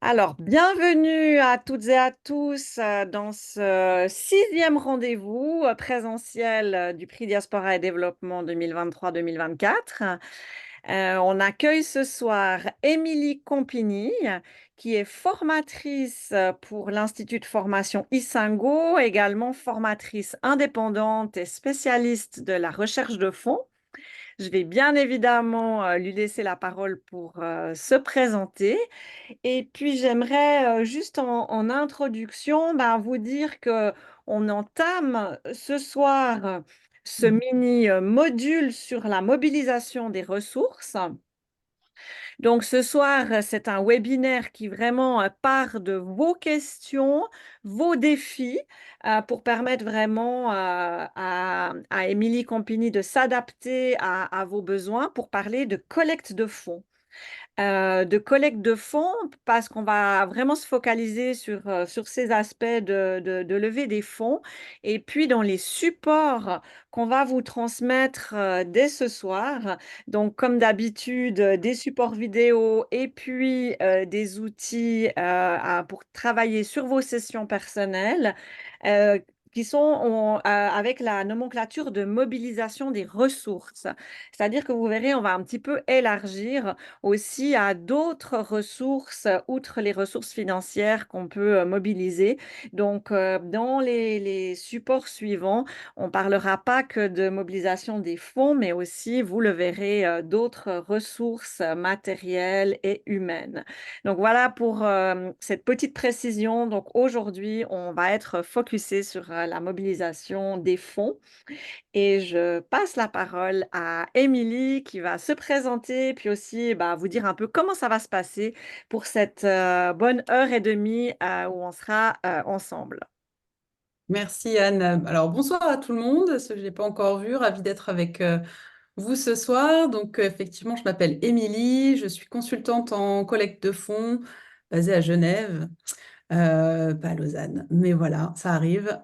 Alors, bienvenue à toutes et à tous dans ce sixième rendez-vous présentiel du prix Diaspora et Développement 2023-2024. On accueille ce soir Émilie Compigny, qui est formatrice pour l'Institut de formation Issingo, également formatrice indépendante et spécialiste de la recherche de fonds. Je vais bien évidemment lui laisser la parole pour se présenter. Et puis, j'aimerais juste en introduction vous dire que on entame ce soir ce mini module sur la mobilisation des ressources. Donc, ce soir, c'est un webinaire qui vraiment part de vos questions, vos défis, pour permettre vraiment à Émilie Compagnie de s'adapter à vos besoins pour parler de collecte de fonds. De collecte de fonds parce qu'on va vraiment se focaliser sur ces aspects de levée des fonds et puis dans les supports qu'on va vous transmettre dès ce soir. Donc, comme d'habitude, des supports vidéo et puis des outils pour travailler sur vos sessions personnelles. euh, qui sont avec la nomenclature de mobilisation des ressources. C'est-à-dire que vous verrez, on va un petit peu élargir aussi à d'autres ressources, outre les ressources financières qu'on peut mobiliser. Donc, dans les supports suivants, on ne parlera pas que de mobilisation des fonds, mais aussi, vous le verrez, d'autres ressources matérielles et humaines. Donc, voilà pour cette petite précision. Donc, aujourd'hui, on va être focusé sur la mobilisation des fonds. Et je passe la parole à Émilie qui va se présenter, puis aussi vous dire un peu comment ça va se passer pour cette bonne heure et demie où on sera ensemble. Merci Anne. Alors bonsoir à tout le monde, ceux que je n'ai pas encore vu, ravi d'être avec vous ce soir. Donc effectivement, je m'appelle Émilie, je suis consultante en collecte de fonds basée à Genève, pas à Lausanne, mais voilà, ça arrive.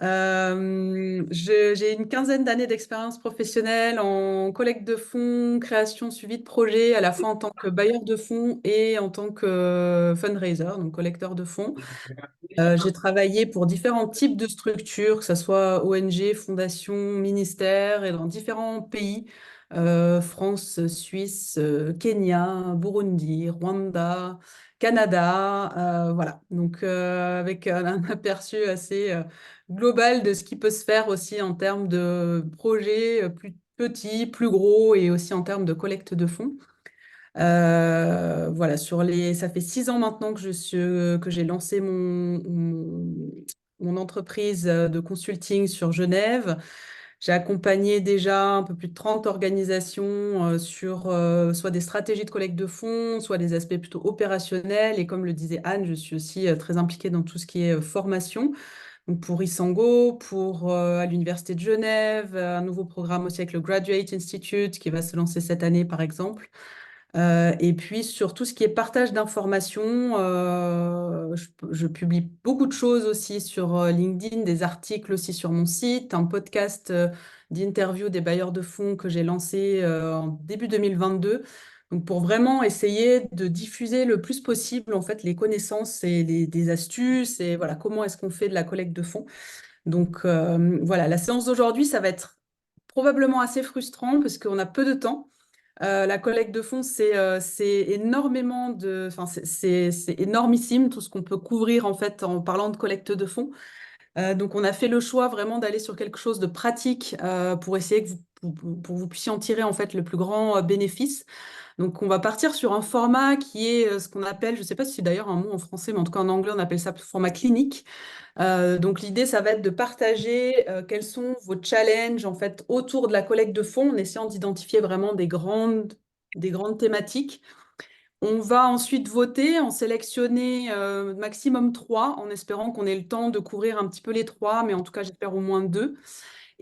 J'ai une quinzaine d'années d'expérience professionnelle en collecte de fonds, création, suivi de projet, à la fois en tant que bailleur de fonds et en tant que fundraiser, donc collecteur de fonds. J'ai travaillé pour différents types de structures, que ce soit ONG, fondations, ministères, et dans différents pays, France, Suisse, Kenya, Burundi, Rwanda, Canada, voilà. Donc avec un aperçu assez global de ce qui peut se faire aussi en termes de projets plus petits, plus gros, et aussi en termes de collecte de fonds. Voilà, ça fait 6 ans maintenant que j'ai lancé mon entreprise de consulting sur Genève. J'ai accompagné déjà un peu plus de 30 organisations sur soit des stratégies de collecte de fonds, soit des aspects plutôt opérationnels. Et comme le disait Anne, je suis aussi très impliquée dans tout ce qui est formation. Donc pour Isango, à l'Université de Genève, un nouveau programme aussi avec le Graduate Institute qui va se lancer cette année, par exemple. Et puis sur tout ce qui est partage d'informations, je publie beaucoup de choses aussi sur LinkedIn, des articles aussi sur mon site, un podcast d'interview des bailleurs de fonds que j'ai lancé en début 2022. Donc pour vraiment essayer de diffuser le plus possible en fait les connaissances et des astuces et voilà comment est-ce qu'on fait de la collecte de fonds. Donc voilà, la séance d'aujourd'hui, ça va être probablement assez frustrant parce qu'on a peu de temps. La collecte de fonds, c'est énormément enfin, c'est énormissime tout ce qu'on peut couvrir en fait en parlant de collecte de fonds. Donc, on a fait le choix vraiment d'aller sur quelque chose de pratique pour essayer pour que vous puissiez en tirer en fait le plus grand bénéfice. Donc, on va partir sur un format qui est ce qu'on appelle, je ne sais pas si c'est d'ailleurs un mot en français, mais en tout cas en anglais, on appelle ça format clinique. Donc l'idée, ça va être de partager quels sont vos challenges en fait autour de la collecte de fonds en essayant d'identifier vraiment des grandes thématiques. On va ensuite voter, en sélectionner maximum trois, en espérant qu'on ait le temps de couvrir un petit peu les trois, mais en tout cas, j'espère au moins deux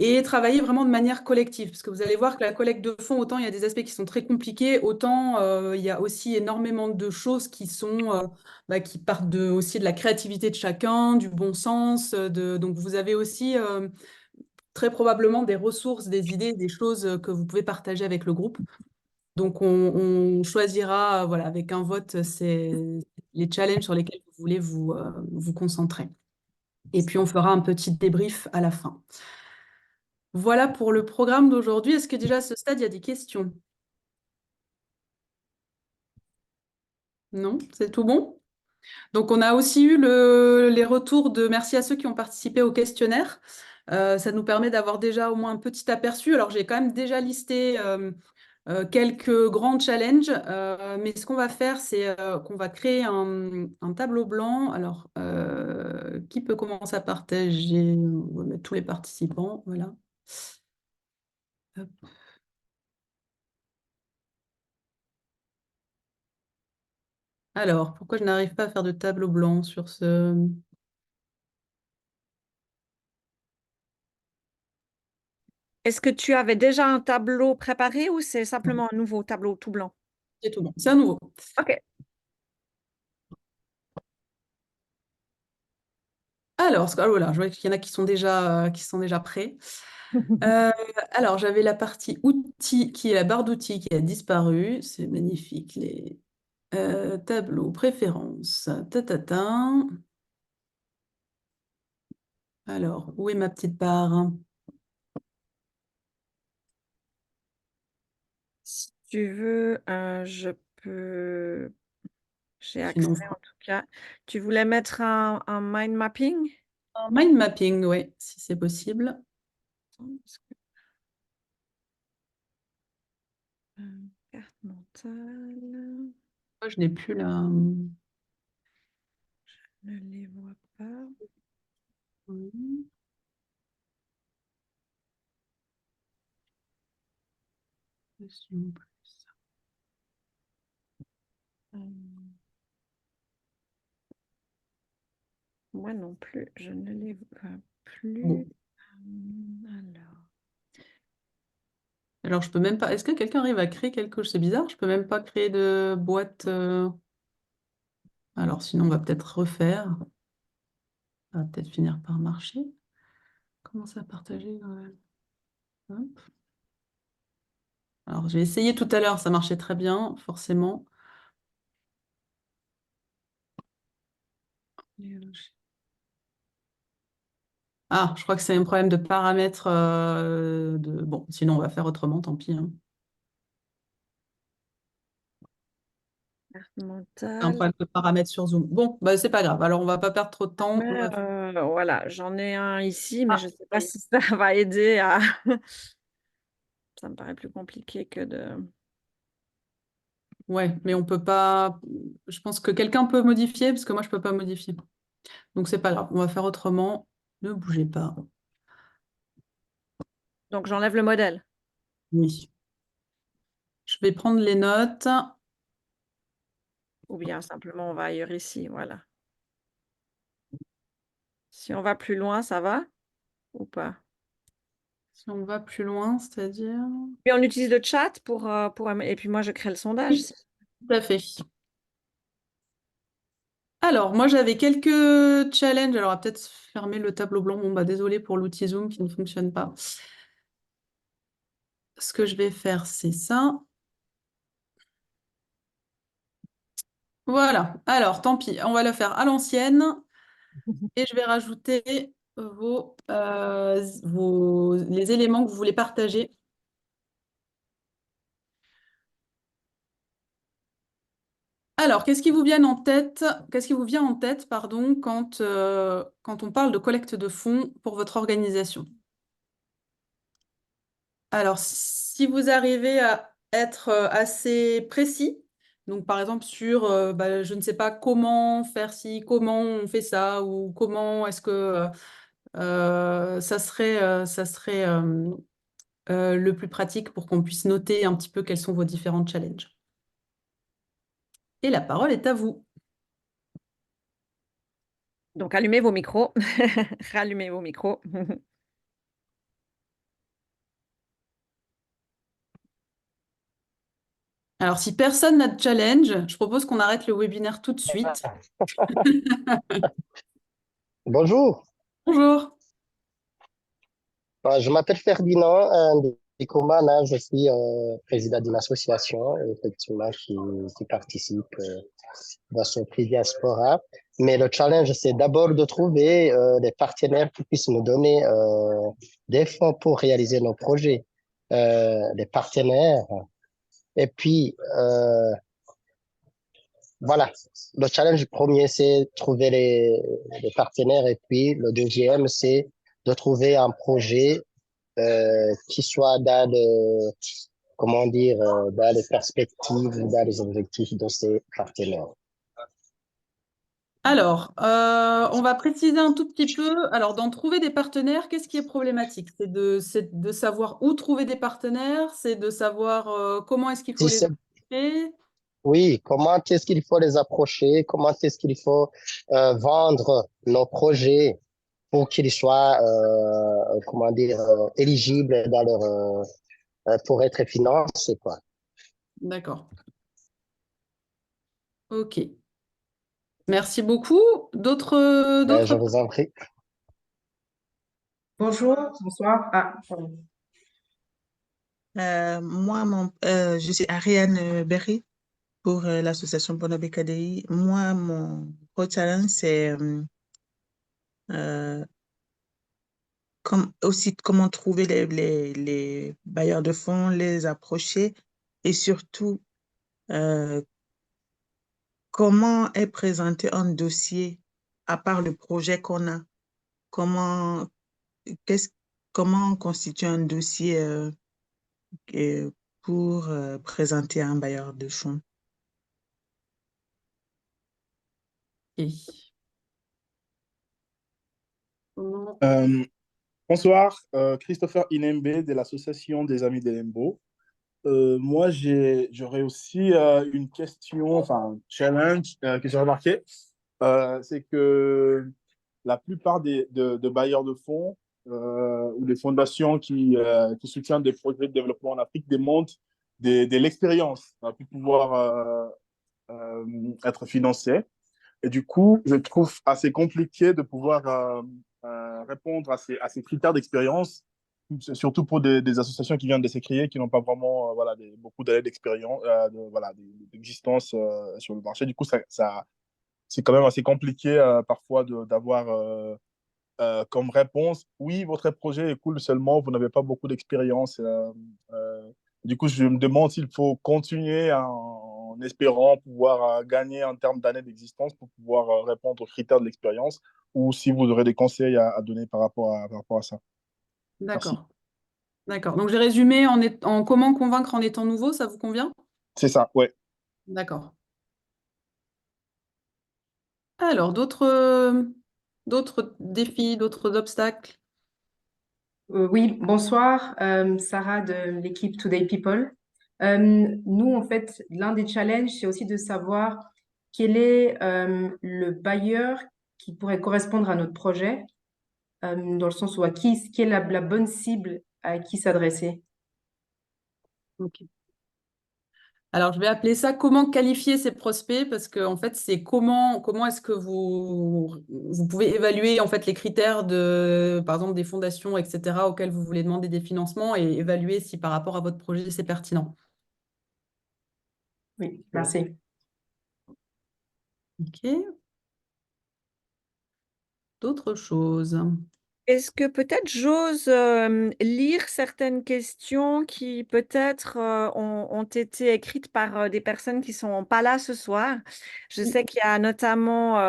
et travailler vraiment de manière collective. Parce que vous allez voir que la collecte de fonds, autant il y a des aspects qui sont très compliqués, autant il y a aussi énormément de choses qui partent aussi de la créativité de chacun, du bon sens. Donc vous avez aussi très probablement des ressources, des idées, des choses que vous pouvez partager avec le groupe. Donc on choisira voilà, avec un vote les challenges sur lesquels vous voulez vous concentrer. Et puis, on fera un petit débrief à la fin. Voilà pour le programme d'aujourd'hui. Est-ce que déjà à ce stade, il y a des questions? Non, c'est tout bon? Donc, on a aussi eu les retours de merci à ceux qui ont participé au questionnaire. Ça nous permet d'avoir déjà au moins un petit aperçu. Alors, j'ai quand même déjà listé quelques grands challenges, mais ce qu'on va faire, c'est qu'on va créer un tableau blanc. Alors, qui peut commencer à partager? On va mettre tous les participants. Voilà. Hop. Alors, pourquoi je n'arrive pas à faire de tableau blanc sur ce... Est-ce que tu avais déjà un tableau préparé ou c'est simplement un nouveau tableau tout blanc? C'est tout bon. C'est à nouveau. Ok. Alors, ah, voilà, je vois qu'il y en a qui sont déjà prêts. Euh, alors, j'avais la partie outils, qui est la barre d'outils qui a disparu. C'est magnifique. Les tableaux, préférences, ta. Alors, où est ma petite barre? Si tu veux, je peux. J'ai Sinon, accès en tout cas. Tu voulais mettre un mind mapping? un mind mapping, oui, si c'est possible. Carte mentale. Moi, je n'ai plus la... Je ne les vois pas. Oui. Question plus. Euh, Moi non plus, je ne les vois plus. Bon. Alors, Alors, je peux même pas... Est-ce que quelqu'un arrive à créer quelque chose? C'est bizarre, je peux même pas créer de boîte... Alors, sinon, on va peut-être refaire. Ça va peut-être finir par marcher. Commencer à partager. Hop. Alors, j'ai essayé tout à l'heure, ça marchait très bien, forcément. Ah, je crois que c'est un problème de paramètres. Bon, sinon, on va faire autrement, tant pis, hein. carte Un mentale. problème de paramètres sur Zoom. Bon, bah, c'est pas grave. Alors, on va pas perdre trop de temps. Mais voilà, j'en ai un ici, mais Ah, je ne sais ça pas y est. si ça va aider à. Ça me paraît plus compliqué que de. Ouais, mais on peut pas. Je pense que quelqu'un peut modifier, parce que moi, je peux pas modifier. Donc, c'est pas grave. On va faire autrement. Ne bougez pas. Donc j'enlève le modèle. Oui. Je vais prendre les notes. Ou bien simplement on va ailleurs ici, voilà. Si on va plus loin, ça va ou pas? Si on va plus loin, c'est-à-dire... Puis on utilise le chat et puis moi je crée le sondage. Oui, tout à fait. Alors, moi, j'avais quelques challenges. Alors, on va peut-être fermer le tableau blanc. Bon, bah, désolé pour l'outil Zoom qui ne fonctionne pas. Ce que je vais faire, c'est ça. Voilà. Alors, tant pis. On va le faire à l'ancienne. Et je vais rajouter les éléments que vous voulez partager. Alors, qu'est-ce qui vous vient en tête, qu'est-ce qui vous vient en tête, pardon, quand on parle de collecte de fonds pour votre organisation? Alors, si vous arrivez à être assez précis, donc par exemple sur, bah, je ne sais pas comment faire ci, comment on fait ça, ou comment est-ce que ça serait le plus pratique pour qu'on puisse noter un petit peu quels sont vos différents challenges. Et la parole est à vous. Donc allumez vos micros, rallumez vos micros. Alors, si personne n'a de challenge, je propose qu'on arrête le webinaire tout de suite. Bonjour, Bonjour. je m'appelle Ferdinand. Comment là, je suis président d'une association, effectivement, qui participe dans ce prix Diaspora. Mais le challenge, c'est d'abord de trouver des partenaires qui puissent nous donner des fonds pour réaliser nos projets, des partenaires. Et puis, voilà, le challenge premier, c'est trouver les partenaires. Et puis, le deuxième, c'est de trouver un projet qui soit comment dire, dans les perspectives, dans les objectifs de ces partenaires. Alors, on va préciser un tout petit peu. Alors, dans trouver des partenaires, qu'est-ce qui est problématique? C'est de savoir où trouver des partenaires, c'est de savoir comment est-ce qu'il faut Si les c'est, approcher. oui, comment est-ce qu'il faut les approcher? Comment est-ce qu'il faut vendre nos projets pour qu'ils soient, comment dire, éligibles dans pour être financés, quoi. D'accord. OK. Merci beaucoup. Ben, je D'autres. vous en prie. Bonjour, bonsoir. Ah, pardon. Je suis Ariane Berry pour l'association Bonabé KDI. Moi, mon gros challenge, c'est euh, aussi comment trouver les bailleurs de fonds, les approcher et surtout euh, comment est présenté un dossier à part le projet qu'on a. Comment, qu'est-ce, comment on constitue un dossier euh, pour présenter à un bailleur de fonds. OK. Comment- Euh, Bonsoir, Christopher Inembe de l'Association des Amis d'Elembo. Moi, j'aurais aussi une question, enfin, un challenge que j'ai remarqué. C'est que la plupart de bailleurs de fonds ou des fondations qui soutiennent des projets de développement en Afrique demandent de l'expérience pour pouvoir être financés. Et du coup, je trouve assez compliqué de pouvoir répondre à ces critères d'expérience, surtout pour des associations qui viennent de s'écrier, qui n'ont pas vraiment voilà, beaucoup d'années d'expérience, voilà, d'existence sur le marché. Du coup, c'est quand même assez compliqué parfois d'avoir comme réponse, oui, votre projet est cool, seulement vous n'avez pas beaucoup d'expérience. Du coup, je me demande s'il faut continuer en espérant pouvoir gagner en termes d'années d'existence pour pouvoir répondre aux critères de l'expérience ou si vous aurez des conseils à donner par rapport à ça. Merci. D'accord. D'accord. Donc, j'ai résumé en comment convaincre en étant nouveau, ça vous convient? C'est ça, ouais. D'accord. Alors, d'autres défis, d'autres obstacles? Oui, bonsoir, Sarah de l'équipe Today People. Nous, en fait, l'un des challenges, c'est aussi de savoir quel est le bailleur qui pourrait correspondre à notre projet, dans le sens où qui est la bonne cible à qui s'adresser. Ok. Alors, je vais appeler ça comment qualifier ses prospects parce que en fait, c'est comment est-ce que vous pouvez évaluer en fait les critères de, par exemple, des fondations, etc., auxquelles vous voulez demander des financements et évaluer si par rapport à votre projet, c'est pertinent. Oui, merci. OK. D'autres choses. Est-ce que peut-être j'ose lire certaines questions qui peut-être ont été écrites par des personnes qui sont pas là ce soir? Je sais qu'il y a notamment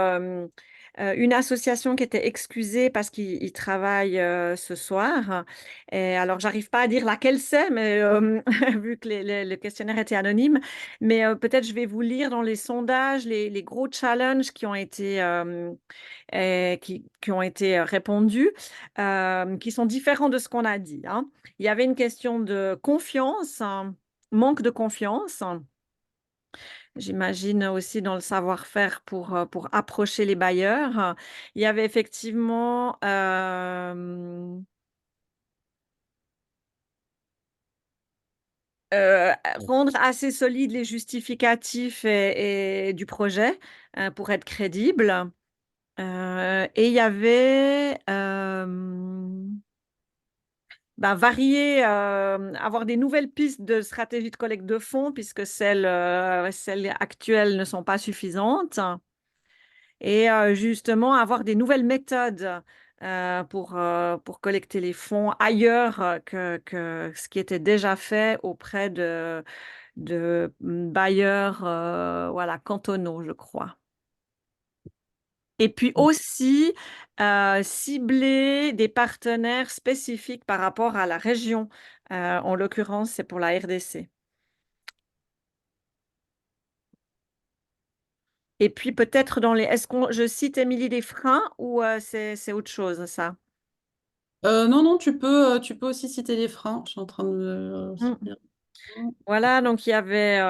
une association qui était excusée parce qu'ils travaillent ce soir. Et alors, j'arrive pas à dire laquelle c'est, mais vu que le questionnaire était anonyme, mais peut-être je vais vous lire dans les sondages les gros challenges qui ont été qui ont été répondus, qui sont différents de ce qu'on a dit, hein. Il y avait une question de confiance, hein, manque de confiance. J'imagine aussi dans le savoir-faire pour approcher les bailleurs. Il y avait effectivement rendre assez solides les justificatifs du projet pour être crédible. Et il y avait varier, avoir des nouvelles pistes de stratégie de collecte de fonds puisque celles actuelles ne sont pas suffisantes. Et justement, avoir des nouvelles méthodes pour collecter les fonds ailleurs que ce qui était déjà fait auprès de bailleurs voilà, cantonaux, je crois. Et puis aussi, cibler des partenaires spécifiques par rapport à la région. En l'occurrence, c'est pour la RDC. Et puis peut-être est-ce que je cite, Émilie, des freins ou c'est autre chose, ça? Non, non, tu peux aussi citer les freins. Je suis en train de... Mm. Voilà, donc il y avait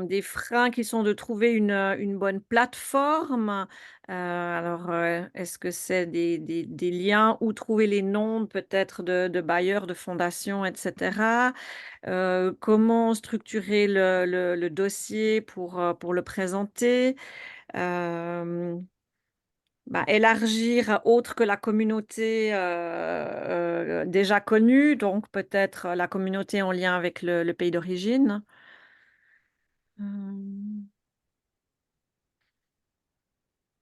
des freins qui sont de trouver une bonne plateforme. Alors, est-ce que c'est des liens, où trouver les noms peut-être de bailleurs, de fondations, etc. Comment structurer le dossier pour le présenter. Élargir autre que la communauté déjà connue, donc peut-être la communauté en lien avec le pays d'origine.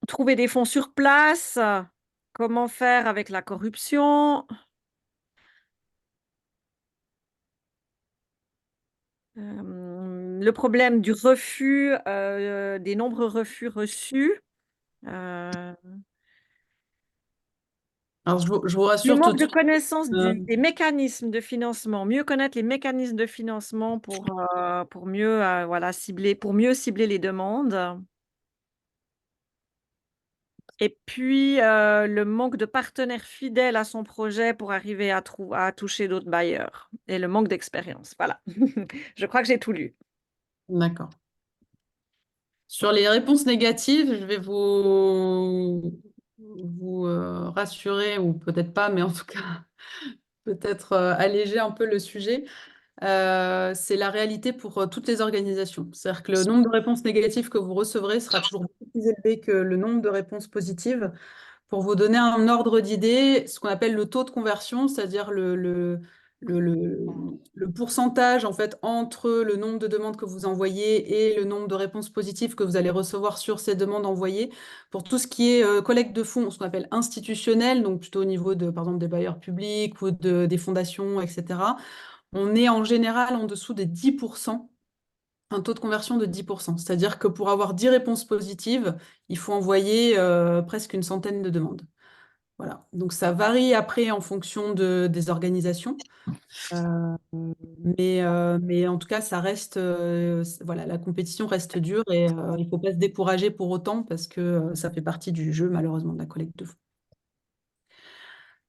Trouver des fonds sur place, comment faire avec la corruption. Le problème du refus, des nombreux refus reçus. Alors, je vous Le rassure tout manque de de suite. connaissance des mécanismes de financement, mieux connaître les mécanismes de financement pour mieux voilà, cibler les demandes. Et puis, le manque de partenaires fidèles à son projet pour arriver à toucher d'autres bailleurs et le manque d'expérience. Voilà. Je crois que j'ai tout lu. D'accord. Sur les réponses négatives, je vais vous rassurer, ou peut-être pas, mais en tout cas, peut-être alléger un peu le sujet. C'est la réalité pour toutes les organisations. C'est-à-dire que le nombre de réponses négatives que vous recevrez sera toujours beaucoup plus élevé que le nombre de réponses positives. Pour vous donner un ordre d'idée, ce qu'on appelle le taux de conversion, c'est-à-dire le, le- le pourcentage en fait entre le nombre de demandes que vous envoyez et le nombre de réponses positives que vous allez recevoir sur ces demandes envoyées, pour tout ce qui est collecte de fonds, ce qu'on appelle institutionnel, donc plutôt au niveau de, par exemple, des bailleurs publics ou des fondations, etc. On est en général en dessous des 10%, un taux de conversion de 10%. C'est-à-dire que pour avoir 10 réponses positives, il faut envoyer presque une centaine de demandes. Voilà. Donc ça varie après en fonction des organisations. Euh, mais en tout cas, ça reste, voilà, la compétition reste dure et il ne faut pas se décourager pour autant parce que ça fait partie du jeu, malheureusement, de la collecte de fonds.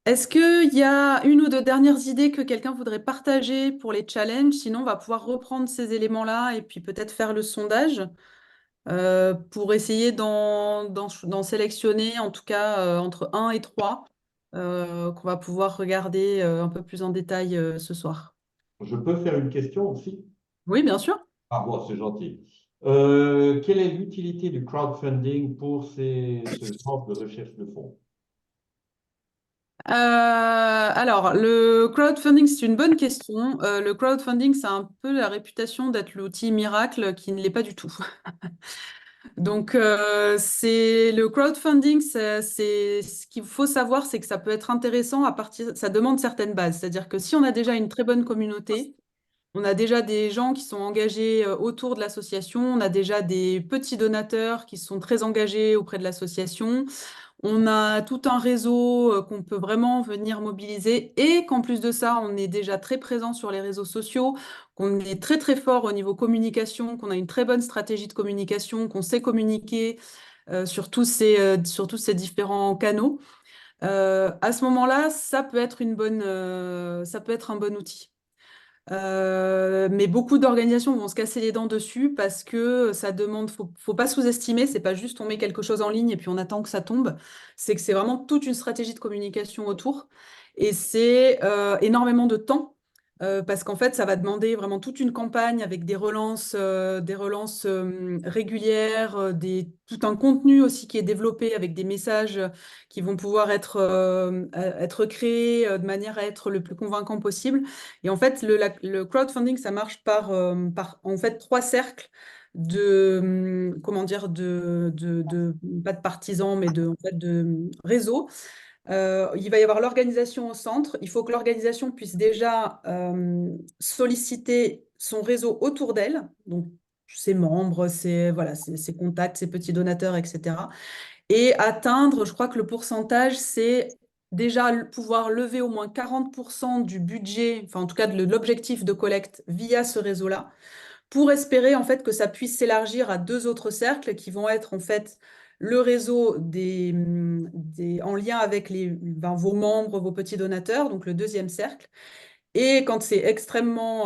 Est-ce qu'il y a une ou deux dernières idées que quelqu'un voudrait partager pour les challenges? Sinon, on va pouvoir reprendre ces éléments-là et puis peut-être faire le sondage pour essayer d'en sélectionner en tout cas entre un et 3 qu'on va pouvoir regarder un peu plus en détail ce soir. Je peux faire une question aussi? Oui, bien sûr. Ah bon, c'est gentil. Quelle est l'utilité du crowdfunding pour ce genre de recherche de fonds? Alors, le crowdfunding, c'est une bonne question. Le crowdfunding, ça a un peu la réputation d'être l'outil miracle qui ne l'est pas du tout. Donc, c'est le crowdfunding, c'est ce qu'il faut savoir, c'est que ça peut être intéressant à partir, ça demande certaines bases. C'est-à-dire que si on a déjà une très bonne communauté, on a déjà des gens qui sont engagés autour de l'association, on a déjà des petits donateurs qui sont très engagés auprès de l'association. On a tout un réseau qu'on peut vraiment venir mobiliser et qu'en plus de ça, on est déjà très présent sur les réseaux sociaux, qu'on est très très fort au niveau communication, qu'on a une très bonne stratégie de communication, qu'on sait communiquer sur tous ces différents canaux. À ce moment-là, ça peut être ça peut être un bon outil. Mais beaucoup d'organisations vont se casser les dents dessus parce que ça demande, faut pas sous-estimer, c'est pas juste on met quelque chose en ligne et puis on attend que ça tombe, c'est que c'est vraiment toute une stratégie de communication autour et c'est énormément de temps parce qu'en fait, ça va demander vraiment toute une campagne avec des relances régulières, tout un contenu aussi qui est développé avec des messages qui vont pouvoir être créés de manière à être le plus convaincant possible. Et en fait, le crowdfunding, ça marche par en fait 3 cercles comment dire, pas de partisans, mais en fait, de réseaux. Il va y avoir l'organisation au centre. Il faut que l'organisation puisse déjà solliciter son réseau autour d'elle, donc ses membres, voilà, ses contacts, ses petits donateurs, etc. Et atteindre, je crois que le pourcentage, c'est déjà pouvoir lever au moins 40% du budget, enfin en tout cas de l'objectif de collecte via ce réseau-là, pour espérer en fait que ça puisse s'élargir à 2 autres cercles qui vont être en fait le réseau en lien avec vos membres, vos petits donateurs, donc le deuxième cercle. Et quand c'est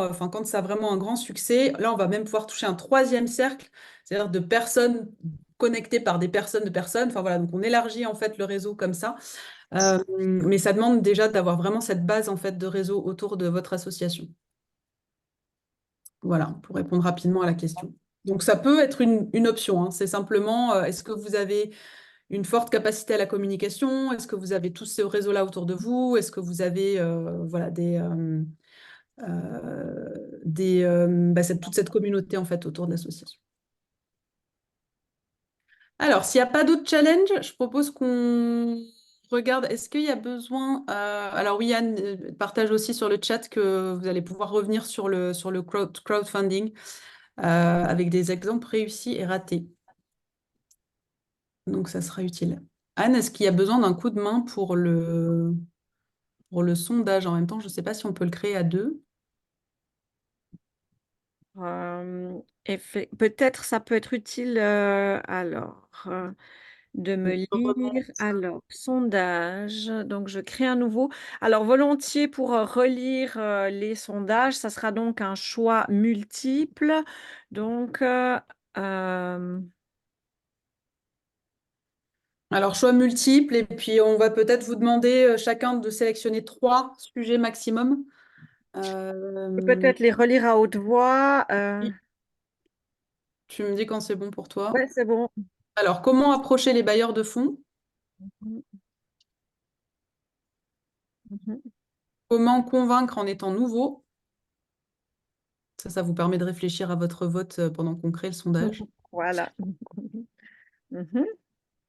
enfin quand ça a vraiment un grand succès, là on va même pouvoir toucher un troisième cercle, c'est-à-dire de personnes connectées par des personnes de personnes. Enfin voilà, donc on élargit en fait le réseau comme ça. Mais ça demande déjà d'avoir vraiment cette base en fait de réseau autour de votre association. Voilà, pour répondre rapidement à la question. Donc, ça peut être une option, hein. C'est simplement, est-ce que vous avez une forte capacité à la communication? Est-ce que vous avez tous ce réseau-là autour de vous? Est-ce que vous avez voilà, toute cette communauté en fait autour de l'association? Alors, s'il n'y a pas d'autres challenges, je propose qu'on regarde, est-ce qu'il y a besoin... alors oui, Yann partage aussi sur le chat que vous allez pouvoir revenir sur le crowdfunding avec des exemples réussis et ratés. Donc, ça sera utile. Anne, est-ce qu'il y a besoin d'un coup de main pour le sondage en même temps? Je ne sais pas si on peut le créer à 2. Peut-être ça peut être utile de me lire. Alors, sondage. Donc, je crée un nouveau. Alors, volontiers pour relire les sondages, ça sera donc un choix multiple. Donc, Alors, choix multiples, et puis on va peut-être vous demander chacun de sélectionner 3 sujets maximum. peut-être les relire à haute voix. Tu me dis quand c'est bon pour toi. Ouais, c'est bon. Alors, comment approcher les bailleurs de fonds? Mhm. Mhm. Comment convaincre en étant nouveau? Ça vous permet de réfléchir à votre vote pendant qu'on crée le sondage. Voilà. Mhm.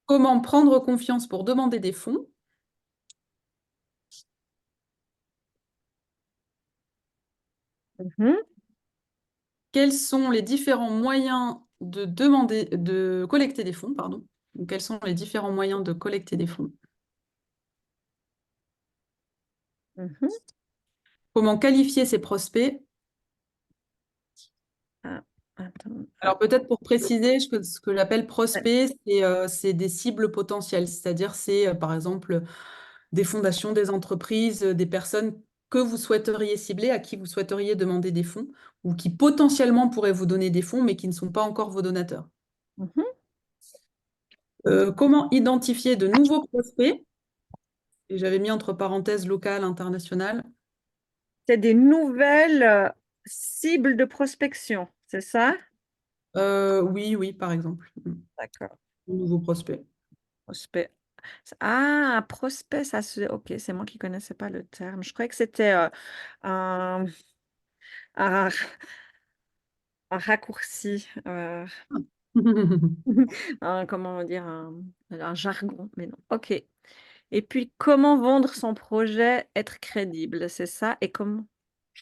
Comment prendre confiance pour demander des fonds? Mhm. Quels sont les différents moyens de collecter des fonds, pardon. Donc, quels sont les différents moyens de collecter des fonds? Mhm. Comment qualifier ses prospects? Ah, attends. Alors peut-être pour préciser, ce que j'appelle prospect, c'est des cibles potentielles, c'est-à-dire c'est par exemple des fondations, des entreprises, des personnes que vous souhaiteriez cibler, à qui vous souhaiteriez demander des fonds, ou qui potentiellement pourraient vous donner des fonds, mais qui ne sont pas encore vos donateurs. Mhm. Comment identifier de nouveaux prospects? Et j'avais mis entre parenthèses local, international. C'est des nouvelles cibles de prospection, c'est ça? Oui, par exemple. D'accord. De nouveaux prospects. Prospect. Ah, prospect, ça se... Ok, c'est moi qui ne connaissais pas le terme. Je croyais que c'était un, un, un raccourci, comment dire, un jargon, mais non. Ok. Et puis, comment vendre son projet, être crédible, c'est ça? Et comment?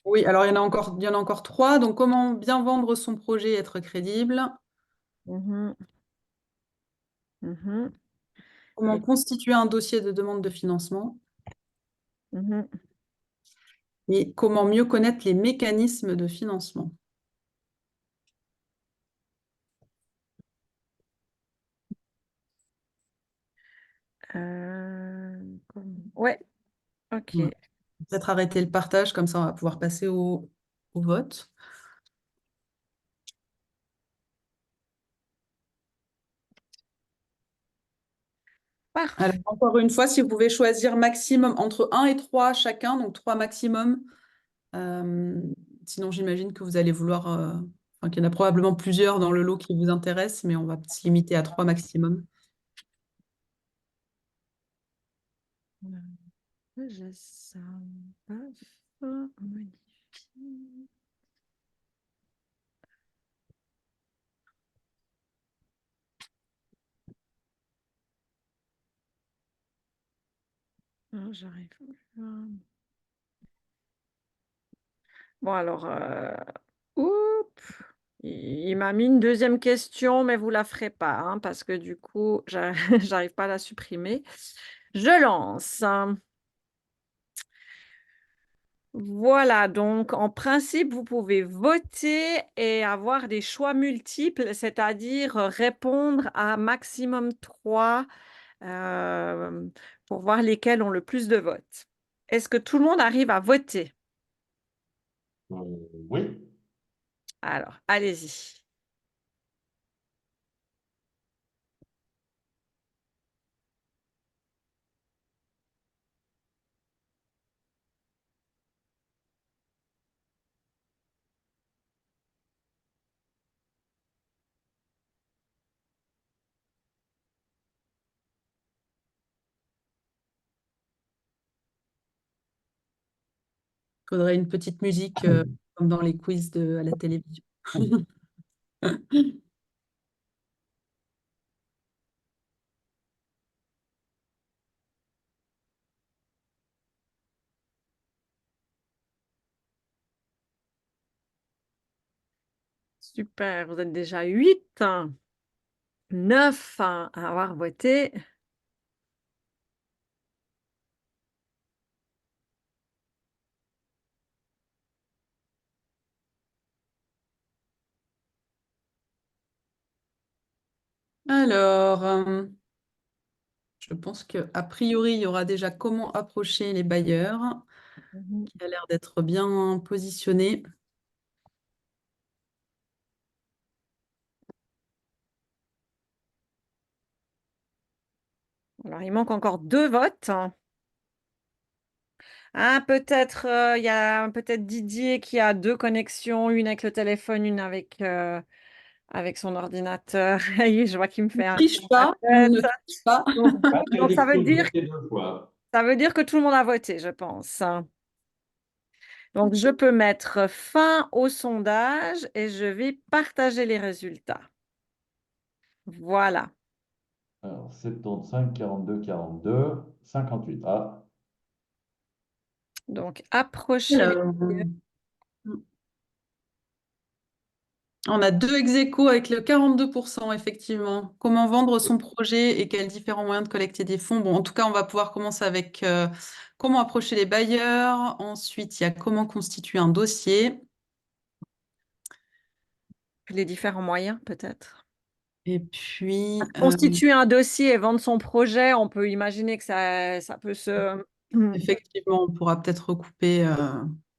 Oui, alors il y en a encore 3. Donc, comment bien vendre son projet et être crédible? Mhm. Mhm. Comment Et- constituer un dossier de demande de financement? mhm. Et comment mieux connaître les mécanismes de financement? Ouais, ok. Voilà. Peut-être arrêter le partage, comme ça on va pouvoir passer au vote. Alors, Parfait. encore une fois, si vous pouvez choisir maximum entre 1 et 3 chacun, donc 3 maximum, Sinon, j'imagine que vous allez vouloir, enfin, qu'il y en a probablement plusieurs dans le lot qui vous intéressent, mais on va se limiter à 3 maximum. J'ai ça. Paf, modifie. Ah, j'arrive pas. Bon, alors, oups, il m'a mis une deuxième question, mais vous la ferez pas, hein, parce que du coup, j'arrive pas à la supprimer. Je lance. Voilà, donc en principe, vous pouvez voter et avoir des choix multiples, c'est-à-dire répondre à maximum 3 pour voir lesquels ont le plus de votes. Est-ce que tout le monde arrive à voter? Oui. Alors, allez-y. Il faudrait une petite musique comme dans les quiz à la télévision. Super, vous êtes déjà 8, 9 à avoir voté. Alors, je pense qu'a priori, il y aura déjà comment approcher les bailleurs, qui a l'air d'être bien positionné. Alors, il manque encore 2 votes. Ah, peut-être, il y a peut-être Didier qui a 2 connexions, une avec le téléphone, une avec son ordinateur. Et je vois qu'il me fait un Triche la pas, on ne tête. triche pas. Donc donc ça veut Interdiction de dire voter 2 fois. ça veut dire que tout le monde a voté, je pense. Donc je peux mettre fin au sondage et je vais partager les résultats. Voilà. Alors, 75, 42, 42, 58. Ah, Donc approchez les Alors, on a 2 ex-aequo avec le 42%, effectivement. Comment vendre son projet et quels différents moyens de collecter des fonds? Bon, en tout cas, on va pouvoir commencer avec comment approcher les bailleurs. Ensuite, il y a comment constituer un dossier. les différents moyens, peut-être. Et puis, Constituer un dossier et vendre son projet, on peut imaginer que ça peut se... effectivement, on pourra peut-être recouper.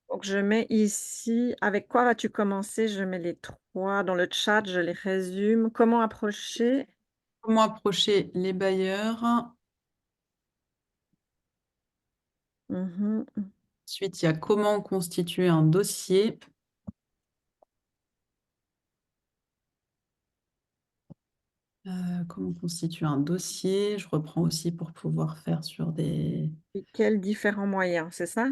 Donc, je mets ici, avec quoi vas-tu commencer? Je mets les 3 dans le chat, je les résume. Comment approcher? Comment approcher les bailleurs. Mhm. Ensuite, il y a comment constituer un dossier. Comment constituer un dossier. Je reprends aussi pour pouvoir faire sur des... Et quels différents moyens, c'est ça?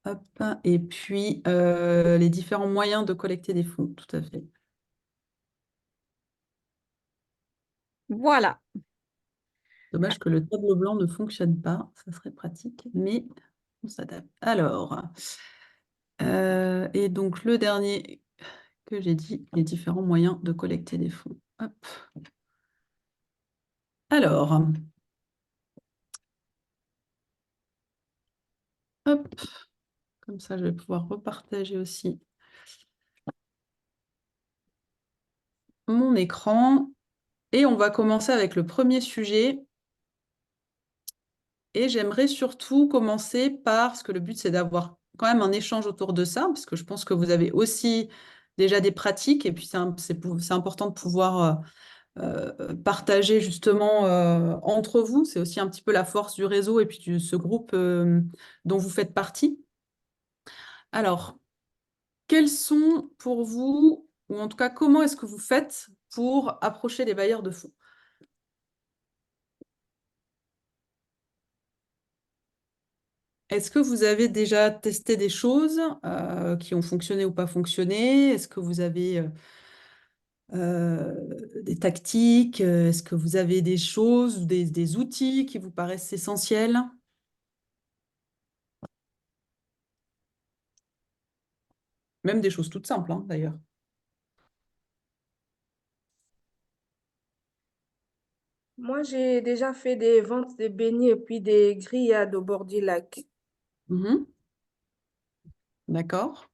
Hop. Et puis, les différents moyens de collecter des fonds, tout à fait. Voilà. Dommage que le tableau blanc ne fonctionne pas, ça serait pratique, mais on s'adapte. Alors, et donc le dernier que j'ai dit, les différents moyens de collecter des fonds. Hop. Alors, hop, comme ça je vais pouvoir repartager aussi mon écran. Et on va commencer avec le premier sujet. Et j'aimerais surtout commencer par, parce que le but c'est d'avoir quand même un échange autour de ça, parce que je pense que vous avez aussi déjà des pratiques, et puis c'est important de pouvoir partager justement entre vous. C'est aussi un petit peu la force du réseau et puis de ce groupe dont vous faites partie. Alors, quels sont pour vous, ou en tout cas, comment est-ce que vous faites pour approcher les bailleurs de fonds? Est-ce que vous avez déjà testé des choses qui ont fonctionné ou pas fonctionné? Est-ce que vous avez des tactiques? Est-ce que vous avez des choses, des outils qui vous paraissent essentiels? Même des choses toutes simples, hein, d'ailleurs. Moi, j'ai déjà fait des ventes de beignets et puis des grillades au bord du lac. Mhm. D'accord.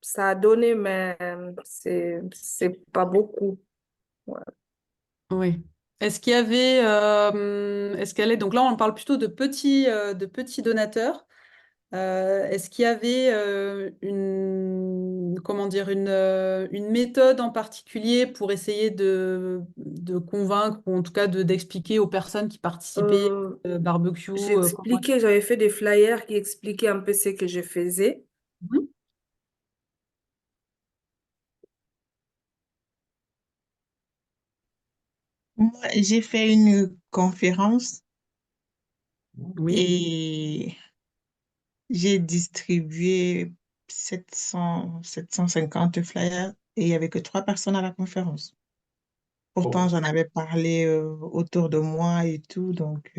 Ça a donné, mais c'est pas beaucoup. Ouais. Oui. Est-ce qu'il y avait, est-ce qu'elle est, donc là on parle plutôt de petits donateurs. Est-ce qu'il y avait comment dire, une méthode en particulier pour essayer de convaincre, ou en tout cas d'expliquer aux personnes qui participaient, Euh, barbecue, comment... J'expliquais, j'avais fait des flyers qui expliquaient un peu ce que je faisais. Mhm. Moi, j'ai fait une conférence Oui, et j'ai distribué 750 flyers et il n'y avait que 3 personnes à la conférence. Pourtant, Oh, j'en avais parlé autour de moi et tout, donc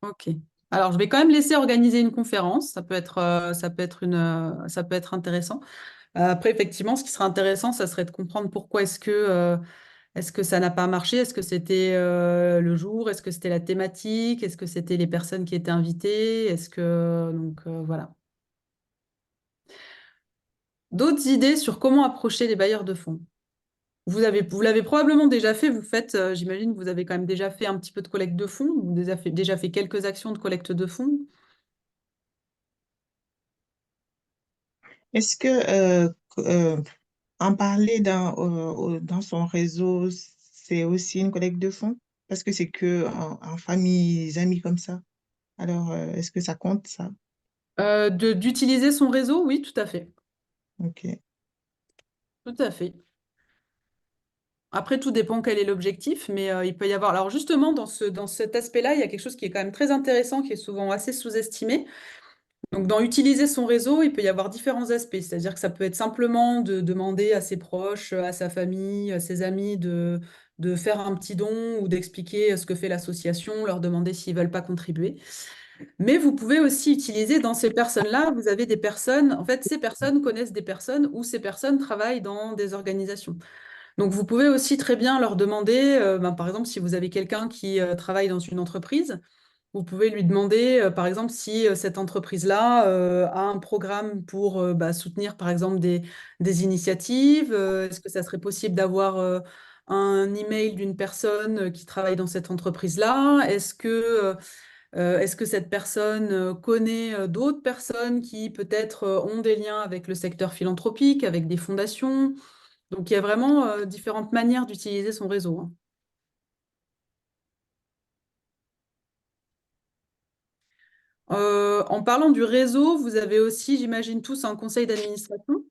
ok. Alors je vais quand même laisser organiser une conférence, ça peut être intéressant. Après, effectivement, ce qui sera intéressant, ça serait de comprendre pourquoi est-ce que ça n'a pas marché? Est-ce que c'était le jour? Est-ce que c'était la thématique? Est-ce que c'était les personnes qui étaient invitées? Donc voilà. D'autres idées sur comment approcher les bailleurs de fonds? Vous l'avez probablement déjà fait. Vous faites, j'imagine que vous avez quand même déjà fait un petit peu de collecte de fonds. Vous avez déjà fait quelques actions de collecte de fonds. est-ce que en parler dans son réseau, c'est aussi une collecte de fonds? Parce que c'est que en famille, les amis comme ça. Alors, est-ce que ça compte, ça? D'utiliser son réseau, oui, tout à fait. Ok. Tout à fait. Après, tout dépend quel est l'objectif, mais il peut y avoir. Alors justement, dans cet aspect-là, il y a quelque chose qui est quand même très intéressant, qui est souvent assez sous-estimé. Donc, dans utiliser son réseau, il peut y avoir différents aspects. C'est-à-dire que ça peut être simplement de demander à ses proches, à sa famille, à ses amis de faire un petit don ou d'expliquer ce que fait l'association, leur demander s'ils veulent pas contribuer. Mais vous pouvez aussi utiliser dans ces personnes-là, vous avez des personnes, en fait, ces personnes connaissent des personnes ou ces personnes travaillent dans des organisations. Donc, vous pouvez aussi très bien leur demander, par exemple, si vous avez quelqu'un qui travaille dans une entreprise, vous pouvez lui demander, par exemple, si cette entreprise-là a un programme pour soutenir, par exemple, des initiatives. Est-ce que ça serait possible d'avoir un email d'une personne qui travaille dans cette entreprise-là? Est-ce que cette personne connaît d'autres personnes qui peut-être ont des liens avec le secteur philanthropique, avec des fondations? Donc, il y a vraiment différentes manières d'utiliser son réseau, hein. En parlant du réseau, vous avez aussi, j'imagine, tous un conseil d'administration. Oui.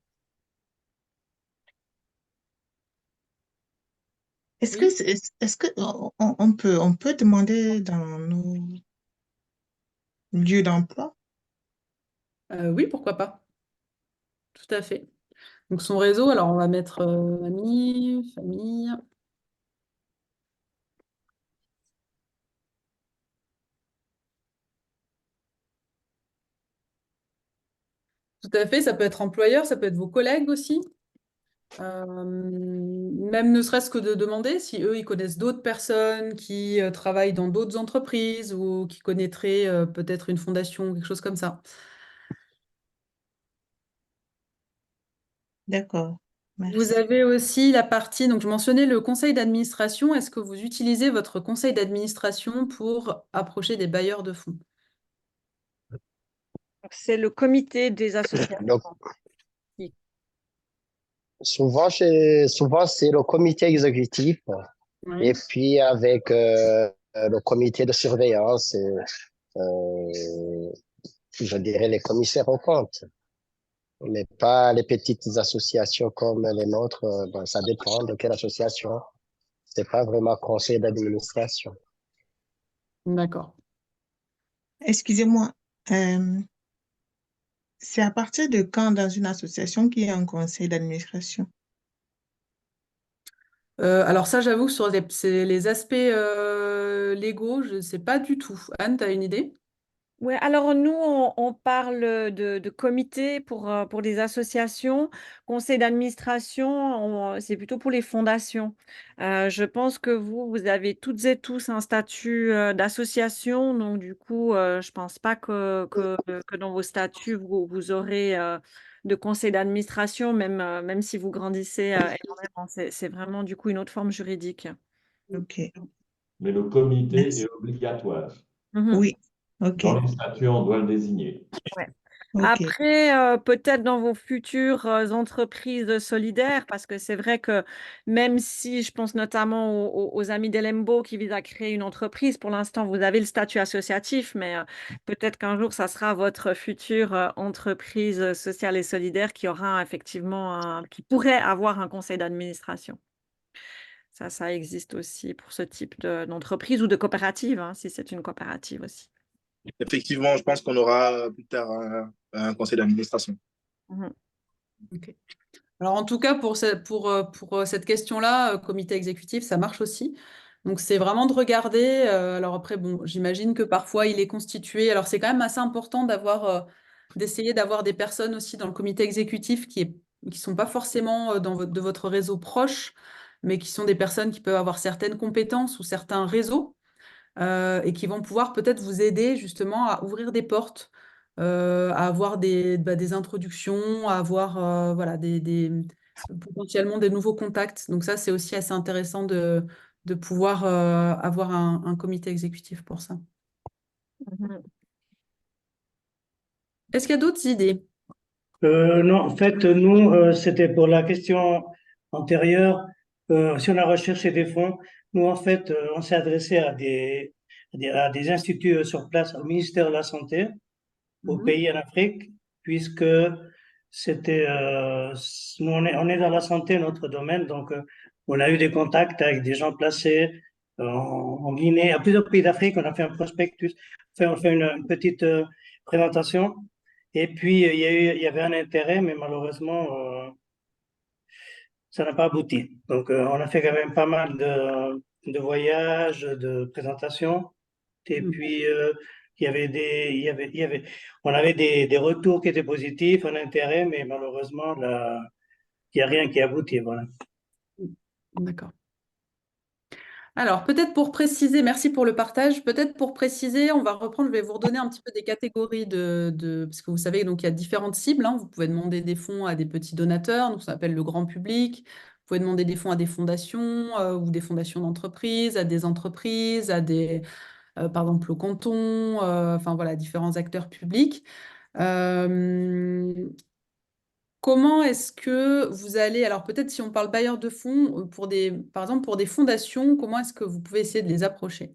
Est-ce que on peut demander dans nos lieux d'emploi? Oui, pourquoi pas. Tout à fait. Donc, son réseau, alors on va mettre amis, famille. Tout à fait, ça peut être employeur, ça peut être vos collègues aussi. Même ne serait-ce que de demander si eux, ils connaissent d'autres personnes qui travaillent dans d'autres entreprises ou qui connaîtraient peut-être une fondation, quelque chose comme ça. D'accord, Vous merci. avez aussi la partie, donc je mentionnais le conseil d'administration. Est-ce que vous utilisez votre conseil d'administration pour approcher des bailleurs de fonds? C'est le comité des associations. Donc, souvent, c'est le comité exécutif et Oui. puis avec le comité de surveillance. Euh, je dirais, les commissaires aux comptes, mais pas les petites associations comme les nôtres. Ben, ça dépend de quelle association. C'est pas vraiment conseil d'administration. D'accord. Excusez-moi, euh, c'est à partir de quand dans une association qu'il y a un conseil d'administration? Alors ça, j'avoue que sur les aspects légaux, je ne sais pas du tout. Anne, tu as une idée? Ouais, alors nous, on parle de comité pour des associations. Conseil d'administration, c'est plutôt pour les fondations. Je pense que vous avez toutes et tous un statut d'association. Donc, du coup, je pense pas que dans vos statuts, vous aurez de conseil d'administration, même si vous grandissez énormément. C'est vraiment, du coup, une autre forme juridique. Ok, Mais le comité est merci. obligatoire. Mhm. Oui, ok, Dans les statuts, on doit le désigner. Ouais. ok. Après, peut-être dans vos futures entreprises solidaires, parce que c'est vrai que même si je pense notamment aux amis d'Elembo qui visent à créer une entreprise, pour l'instant, vous avez le statut associatif, mais peut-être qu'un jour, ça sera votre future entreprise sociale et solidaire qui aura effectivement qui pourrait avoir un conseil d'administration. Ça existe aussi pour ce type d'entreprise ou de coopérative, hein, si c'est une coopérative aussi. Effectivement, je pense qu'on aura plus tard un conseil d'administration. Mhm. Ok. Alors en tout cas, pour cette question-là, comité exécutif, ça marche aussi. Donc c'est vraiment de regarder. Alors après, bon, j'imagine que parfois il est constitué. Alors c'est quand même assez important d'essayer d'avoir des personnes aussi dans le comité exécutif qui sont pas forcément de votre réseau proche, mais qui sont des personnes qui peuvent avoir certaines compétences ou certains réseaux et qui vont pouvoir peut-être vous aider justement à ouvrir des portes, à avoir des introductions, à avoir voilà, potentiellement des nouveaux contacts. Donc ça, c'est aussi assez intéressant de pouvoir avoir un comité exécutif pour ça. Mhm. Est-ce qu'il y a d'autres idées? Non, en fait, nous, c'était pour la question antérieure. Si on a recherché des fonds, nous, en fait, on s'est adressé à des instituts sur place, au ministère de la Santé, au Mhm. pays en Afrique, puisque c'était, nous, on est dans la santé, notre domaine, donc on a eu des contacts avec des gens placés en Guinée, à plusieurs pays d'Afrique. On a fait un prospectus, on fait une petite présentation. Et puis, il y avait un intérêt, mais malheureusement, ça n'a pas abouti. Donc, on a fait quand même pas mal de voyages, de présentations. Et Mhm. puis, on avait des retours qui étaient positifs, un intérêt, mais malheureusement, là, il n'y a rien qui aboutit. Voilà. D'accord. Alors, peut-être pour préciser, merci pour le partage. Peut-être pour préciser, on va reprendre, je vais vous redonner un petit peu des catégories parce que vous savez, donc il y a différentes cibles, hein. Vous pouvez demander des fonds à des petits donateurs, donc ça s'appelle le grand public. Vous pouvez demander des fonds à des fondations ou des fondations d'entreprises, à des entreprises, par exemple, au canton, enfin voilà, différents acteurs publics. Euh, Comment est-ce que vous allez, alors peut-être si on parle bailleurs de fonds, par exemple pour des fondations, comment est-ce que vous pouvez essayer de les approcher?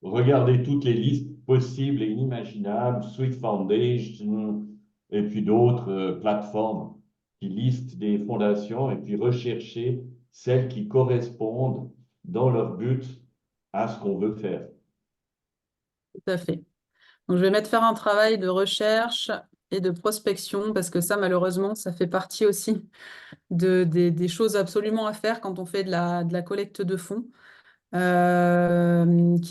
Regardez toutes les listes possibles et inimaginables, Sweet Foundation et puis d'autres plateformes qui listent des fondations et puis rechercher celles qui correspondent dans leur but à ce qu'on veut faire. Tout à fait. Donc je vais mettre faire un travail de recherche et de prospection parce que ça, malheureusement, ça fait partie aussi des choses absolument à faire quand on fait de la collecte de fonds. Qui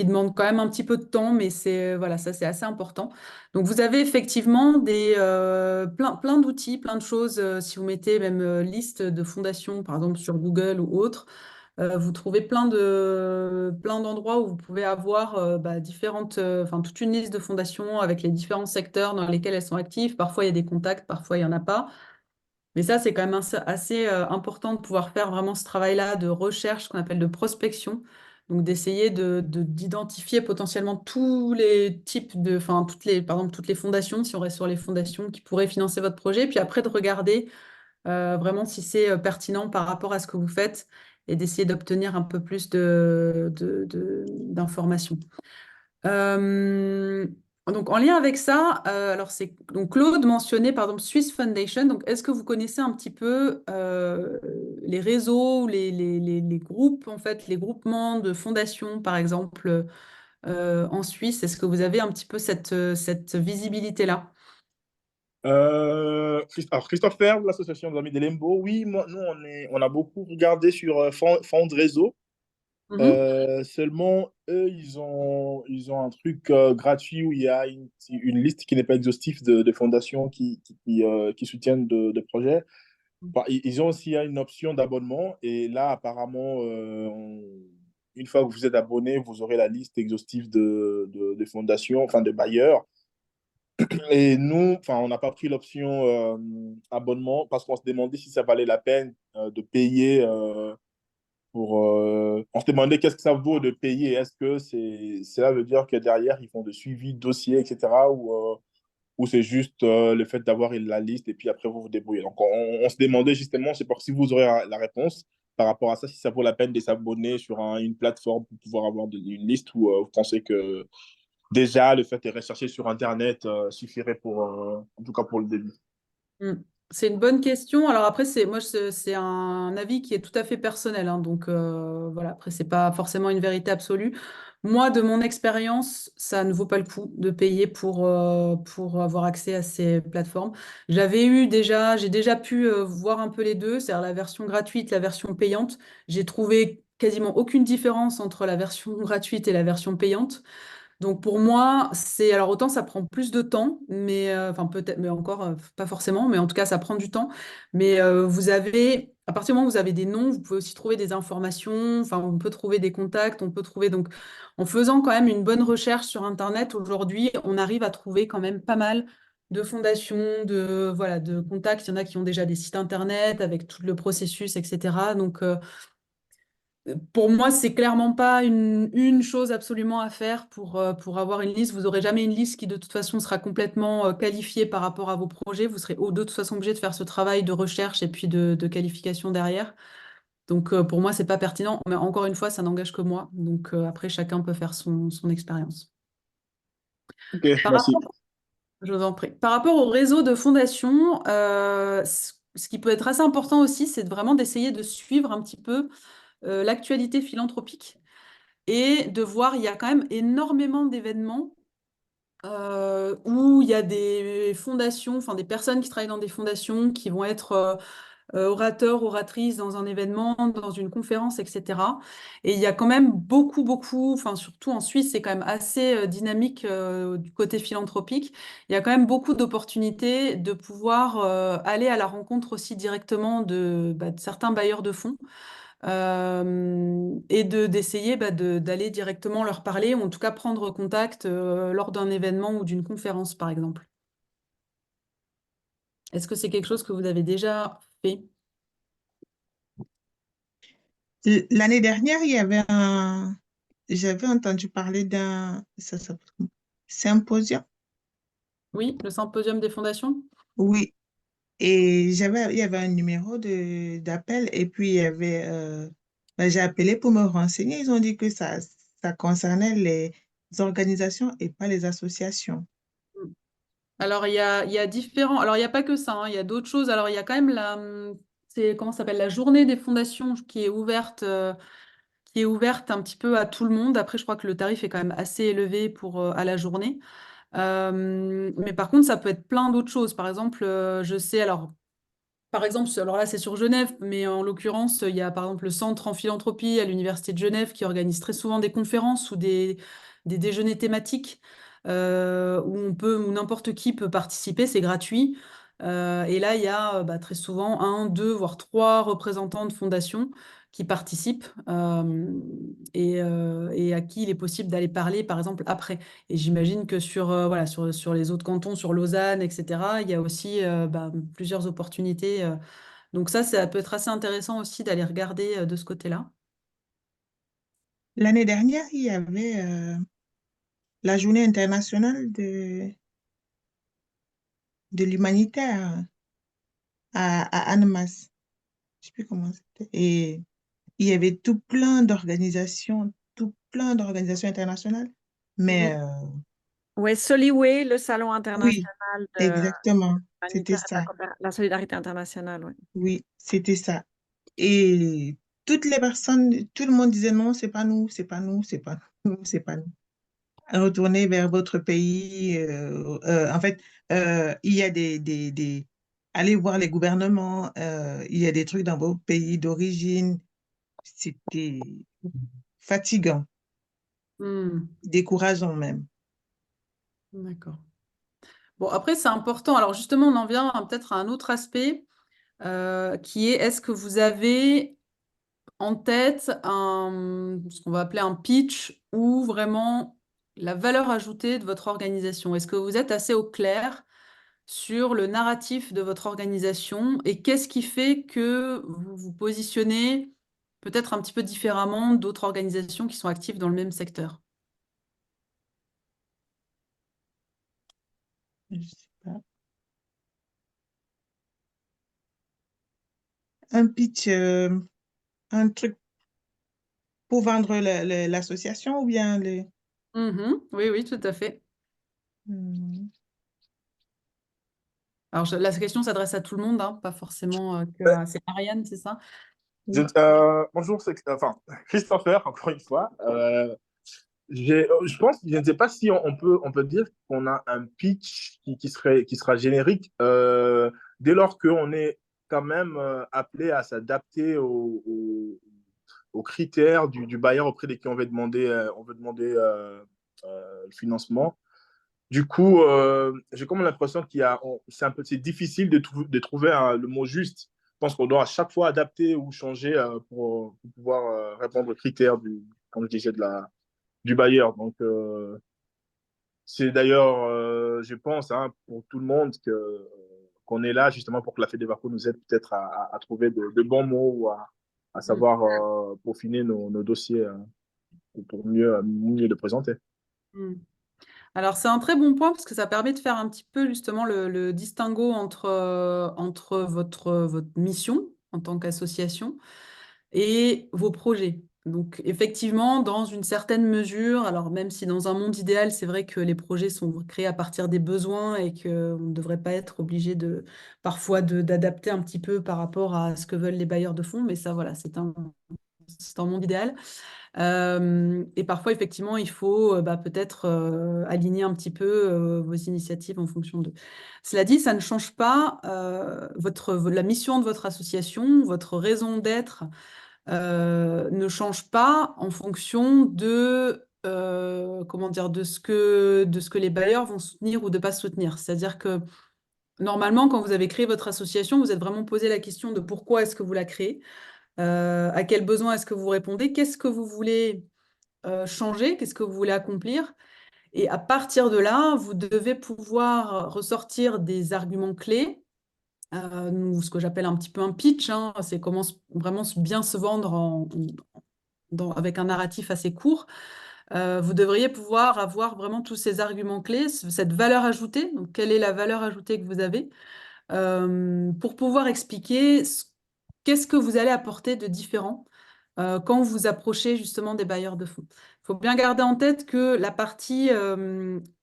demande quand même un petit peu de temps, mais voilà, ça c'est assez important. Donc vous avez effectivement plein d'outils, plein de choses. Si vous mettez même liste de fondations, par exemple sur Google ou autre, vous trouvez plein d'endroits où vous pouvez avoir enfin toute une liste de fondations avec les différents secteurs dans lesquels elles sont actives. Parfois il y a des contacts, parfois il n'y en a pas. Mais ça, c'est quand même assez important de pouvoir faire vraiment ce travail-là de recherche, ce qu'on appelle de prospection. Donc, d'essayer d'identifier potentiellement tous les types enfin, par exemple, toutes les fondations, si on reste sur les fondations qui pourraient financer votre projet. Puis après, de regarder vraiment si c'est pertinent par rapport à ce que vous faites et d'essayer d'obtenir un peu plus d'informations. Euh, donc, en lien avec ça, alors c'est donc Claude mentionnait par exemple Swiss Foundation. Donc, est-ce que vous connaissez un petit peu les réseaux, les groupes, en fait, les groupements de fondations, par exemple, en Suisse? Est-ce que vous avez un petit peu cette visibilité-là? Alors, Christopher, de l'association des Amis de Lembo, oui, nous, on a beaucoup regardé sur Fond de Réseau. Mhm. Seulement, eux, ils ont un truc gratuit où il y a une liste qui n'est pas exhaustive de fondations qui soutiennent de projets. Bah, ils ont aussi une option d'abonnement et là, apparemment, une fois que vous êtes abonné, vous aurez la liste exhaustive de fondations, enfin de bailleurs. Et nous, enfin, on n'a pas pris l'option abonnement parce qu'on se demandait si ça valait la peine de payer on se demandait qu'est-ce que ça vaut de payer. Est-ce que cela veut dire que derrière, ils font de suivi de dossier, etc. Ou c'est juste le fait d'avoir la liste et puis après, vous vous débrouillez. Donc, on se demandait justement, c'est pour si vous aurez la réponse par rapport à ça, si ça vaut la peine de s'abonner sur une plateforme pour pouvoir avoir une liste ou vous pensez que déjà, le fait de rechercher sur Internet suffirait en tout cas pour le début. Mm. C'est une bonne question. Alors après, c'est un avis qui est tout à fait personnel, hein. Donc voilà, après, c'est pas forcément une vérité absolue. Moi, de mon expérience, ça ne vaut pas le coup de payer pour avoir accès à ces plateformes. J'ai déjà pu voir un peu les deux, c'est-à-dire la version gratuite, la version payante. J'ai trouvé quasiment aucune différence entre la version gratuite et la version payante. Donc pour moi, alors autant ça prend plus de temps, mais enfin peut-être, mais encore pas forcément, mais en tout cas ça prend du temps. Mais à partir du moment où vous avez des noms, vous pouvez aussi trouver des informations. Enfin, on peut trouver des contacts, on peut trouver donc en faisant quand même une bonne recherche sur Internet aujourd'hui, on arrive à trouver quand même pas mal de fondations, de contacts. Il y en a qui ont déjà des sites Internet avec tout le processus, etc. Donc pour moi, c'est clairement pas une chose absolument à faire pour avoir une liste. Vous n'aurez jamais une liste qui, de toute façon, sera complètement qualifiée par rapport à vos projets. Vous serez de toute façon obligé de faire ce travail de recherche et puis de qualification derrière. Donc, pour moi, c'est pas pertinent. Mais encore une fois, ça n'engage que moi. Donc, après, chacun peut faire son expérience. Ok, Par merci. rapport, je vous en prie. Par rapport au réseau de fondations, ce qui peut être assez important aussi, c'est vraiment d'essayer de suivre un petit peu l'actualité philanthropique et de voir, il y a quand même énormément d'événements où il y a des fondations, enfin des personnes qui travaillent dans des fondations qui vont être orateurs, oratrices dans un événement, dans une conférence, etc. Et il y a quand même beaucoup, enfin surtout en Suisse, c'est quand même assez dynamique du côté philanthropique. Il y a quand même beaucoup d'opportunités de pouvoir aller à la rencontre aussi directement de certains bailleurs de fonds et d'essayer d'aller directement leur parler, ou en tout cas prendre contact lors d'un événement ou d'une conférence, par exemple. Est-ce que c'est quelque chose que vous avez déjà fait? L'année dernière, j'avais entendu parler ça s'appelle comment? Symposium. Oui, le symposium des fondations? Oui. Et il y avait un numéro d'appel et puis j'ai appelé pour me renseigner. Ils ont dit que ça concernait les organisations et pas les associations. Alors, il y a différents. Alors, il n'y a pas que ça, hein, il y a d'autres choses. Alors, il y a quand même comment ça s'appelle, la journée des fondations qui est ouverte un petit peu à tout le monde. Après, je crois que le tarif est quand même assez élevé à la journée. Mais par contre, ça peut être plein d'autres choses. Par exemple, je sais, par exemple, alors là, c'est sur Genève, mais en l'occurrence, il y a par exemple le Centre en philanthropie à l'Université de Genève qui organise très souvent des conférences ou des déjeuners thématiques où n'importe qui peut participer, c'est gratuit. Et là, il y a très souvent un, deux, voire trois représentants de fondations qui participent et à qui il est possible d'aller parler, par exemple, après. Et j'imagine que voilà, sur les autres cantons, sur Lausanne, etc., il y a aussi plusieurs opportunités. Donc ça peut être assez intéressant aussi d'aller regarder de ce côté-là. L'année dernière, il y avait la journée internationale de l'humanitaire à Annemasse. Je ne sais plus comment c'était. il y avait tout plein d'organisations internationales. Mais Oui, Soliway, le salon oui, international de exactement, c'était l'humanitaire et de ça. la solidarité internationale. Oui. Oui, c'était ça. Et toutes les personnes, tout le monde disait non, c'est pas nous, c'est pas nous, c'est pas nous, c'est pas nous. Retournez vers votre pays. En fait, il y a allez voir les gouvernements, il y a des trucs dans vos pays d'origine. C'était fatigant, Hmm, décourageant même. d'accord. Bon, après, c'est important. Alors, justement, on en vient peut-être à un autre aspect qui est, est-ce que vous avez en tête ce qu'on va appeler un pitch ou vraiment la valeur ajoutée de votre organisation? Est-ce que vous êtes assez au clair sur le narratif de votre organisation et qu'est-ce qui fait que vous vous positionnez peut-être un petit peu différemment d'autres organisations qui sont actives dans le même secteur? Je sais pas. Un pitch, un truc pour vendre l'association ou bien les... Mhm. Oui, oui, tout à fait. Hmm. Alors, la question s'adresse à tout le monde, hein, pas forcément c'est Ariane, c'est ça? Oui. Bonjour, enfin, Christopher, encore une fois. Je pense, je ne sais pas si on peut dire qu'on a un pitch qui sera générique dès lors qu'on est quand même appelé à s'adapter aux critères du bailleur auprès de qui on veut demander le financement. Du coup, j'ai comme l'impression c'est difficile de trouver le mot juste. Je pense qu'on doit à chaque fois adapter ou changer pour pouvoir répondre aux critères comme je disais, du bailleur. Donc, c'est d'ailleurs, je pense, hein, pour tout le monde qu'on est là justement pour que la Fête des Vacances nous aide peut-être à trouver de bons mots ou à Mm. savoir peaufiner nos dossiers pour mieux le présenter. Mm. Alors, c'est un très bon point parce que ça permet de faire un petit peu justement le distinguo entre votre mission en tant qu'association et vos projets. Donc, effectivement, dans une certaine mesure, alors même si dans un monde idéal, c'est vrai que les projets sont créés à partir des besoins et qu'on ne devrait pas être obligé parfois d'adapter un petit peu par rapport à ce que veulent les bailleurs de fonds, mais ça, voilà, c'est un monde idéal. Et parfois, effectivement, il faut peut-être aligner un petit peu vos initiatives en fonction de. Cela dit, ça ne change pas la mission de votre association, votre raison d'être ne change pas en fonction comment dire, de ce que les bailleurs vont soutenir ou de pas soutenir. C'est-à-dire que normalement, quand vous avez créé votre association, vous êtes vraiment posé la question de pourquoi est-ce que vous la créez, à quels besoins est-ce que vous répondez, qu'est-ce que vous voulez changer, qu'est-ce que vous voulez accomplir. Et à partir de là, vous devez pouvoir ressortir des arguments clés, ce que j'appelle un petit peu un pitch, hein, c'est comment vraiment bien se vendre avec un narratif assez court. Vous devriez pouvoir avoir vraiment tous ces arguments clés, cette valeur ajoutée. Donc, quelle est la valeur ajoutée que vous avez pour pouvoir expliquer qu'est-ce que vous allez apporter de différent quand vous approchez justement des bailleurs de fonds. Il faut bien garder en tête que la partie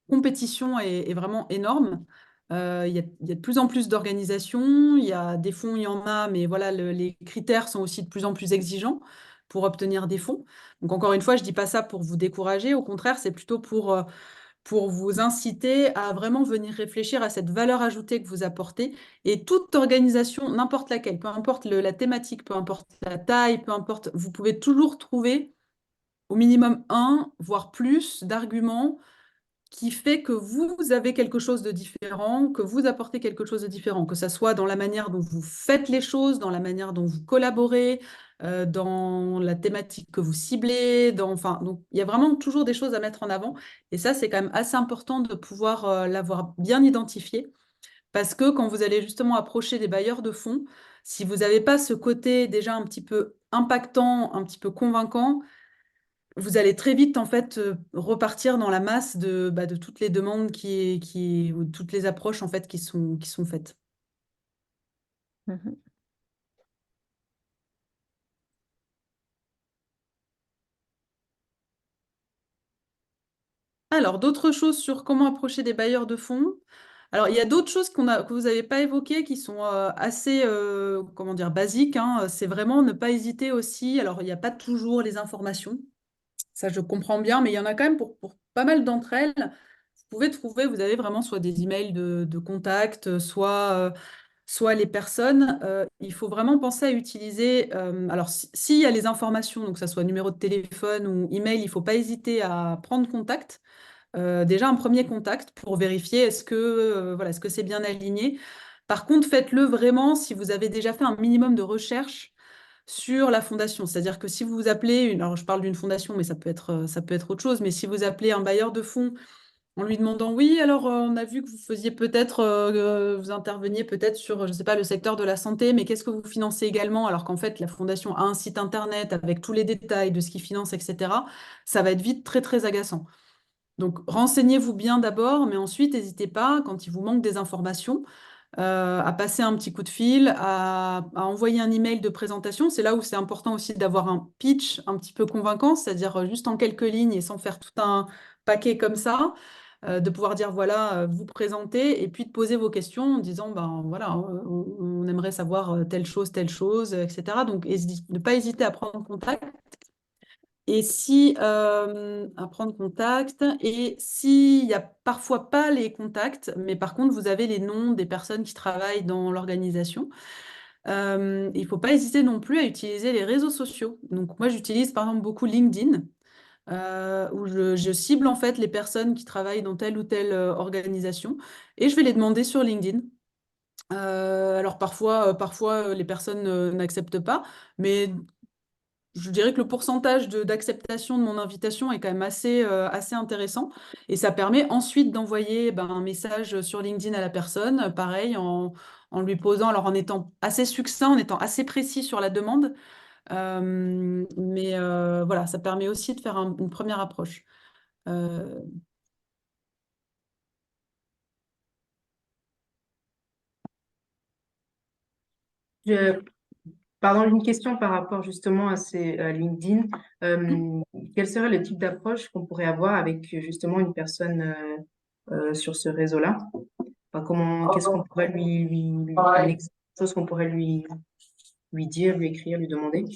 compétition est vraiment énorme. Il y a de plus en plus d'organisations, il y a des fonds, il y en a, mais voilà, les critères sont aussi de plus en plus exigeants pour obtenir des fonds. Donc encore une fois, je ne dis pas ça pour vous décourager, au contraire, c'est plutôt pour vous inciter à vraiment venir réfléchir à cette valeur ajoutée que vous apportez. Et toute organisation, n'importe laquelle, peu importe la thématique, peu importe la taille, peu importe, vous pouvez toujours trouver au minimum un, voire plus d'arguments qui fait que vous avez quelque chose de différent, que vous apportez quelque chose de différent, que ce soit dans la manière dont vous faites les choses, dans la manière dont vous collaborez, dans la thématique que vous ciblez, enfin, donc il y a vraiment toujours des choses à mettre en avant. Et ça, c'est quand même assez important de pouvoir l'avoir bien identifié, parce que quand vous allez justement approcher des bailleurs de fonds, si vous n'avez pas ce côté déjà un petit peu impactant, un petit peu convaincant, vous allez très vite en fait repartir dans la masse de toutes les demandes ou toutes les approches en fait qui sont faites. Mhm. Alors, d'autres choses sur comment approcher des bailleurs de fonds. Alors, il y a d'autres choses que vous n'avez pas évoquées qui sont assez, comment dire, basiques, hein. C'est vraiment ne pas hésiter aussi. Alors, il n'y a pas toujours les informations. Ça, je comprends bien, mais il y en a quand même pour pas mal d'entre elles. Vous pouvez trouver, vous avez vraiment soit des emails de contact, soit les personnes. Il faut vraiment penser à utiliser. Alors, s'il y a les informations, donc que ce soit numéro de téléphone ou email, il ne faut pas hésiter à prendre contact. Déjà un premier contact pour vérifier voilà, est-ce que c'est bien aligné. Par contre, faites-le vraiment si vous avez déjà fait un minimum de recherche sur la fondation. C'est-à-dire que si vous appelez alors je parle d'une fondation, mais ça peut être autre chose, mais si vous appelez un bailleur de fonds en lui demandant, oui, alors on a vu que vous faisiez peut-être, vous interveniez peut-être sur, je ne sais pas, le secteur de la santé, mais qu'est-ce que vous financez également, alors qu'en fait la fondation a un site internet avec tous les détails de ce qu'il finance, etc., ça va être vite très, très agaçant. Donc, renseignez-vous bien d'abord, mais ensuite, n'hésitez pas, quand il vous manque des informations, à passer un petit coup de fil, à envoyer un email de présentation. C'est là où c'est important aussi d'avoir un pitch un petit peu convaincant, c'est-à-dire juste en quelques lignes et sans faire tout un paquet comme ça, de pouvoir dire, voilà, vous présenter et puis de poser vos questions en disant, ben voilà, on aimerait savoir telle chose, etc. Donc, ne pas hésiter à prendre contact. Et si, à prendre contact, et s'il n'y a parfois pas les contacts, mais par contre, vous avez les noms des personnes qui travaillent dans l'organisation, il ne faut pas hésiter non plus à utiliser les réseaux sociaux. Donc, moi, j'utilise par exemple beaucoup LinkedIn, où je cible en fait les personnes qui travaillent dans telle ou telle organisation, et je vais les demander sur LinkedIn. Alors parfois les personnes n'acceptent pas, mais je dirais que le pourcentage d'acceptation de mon invitation est quand même assez intéressant. Et ça permet ensuite d'envoyer un message sur LinkedIn à la personne, pareil, en lui posant, alors en étant assez succinct, en étant assez précis sur la demande. Mais voilà, ça permet aussi de faire une première approche. Euh, Je, Pardon, une question par rapport justement à ces LinkedIn. Quel serait le type d'approche qu'on pourrait avoir avec justement une personne sur ce réseau-là? Enfin, qu'est-ce qu'on pourrait chose qu'on pourrait lui dire, lui écrire, lui demander?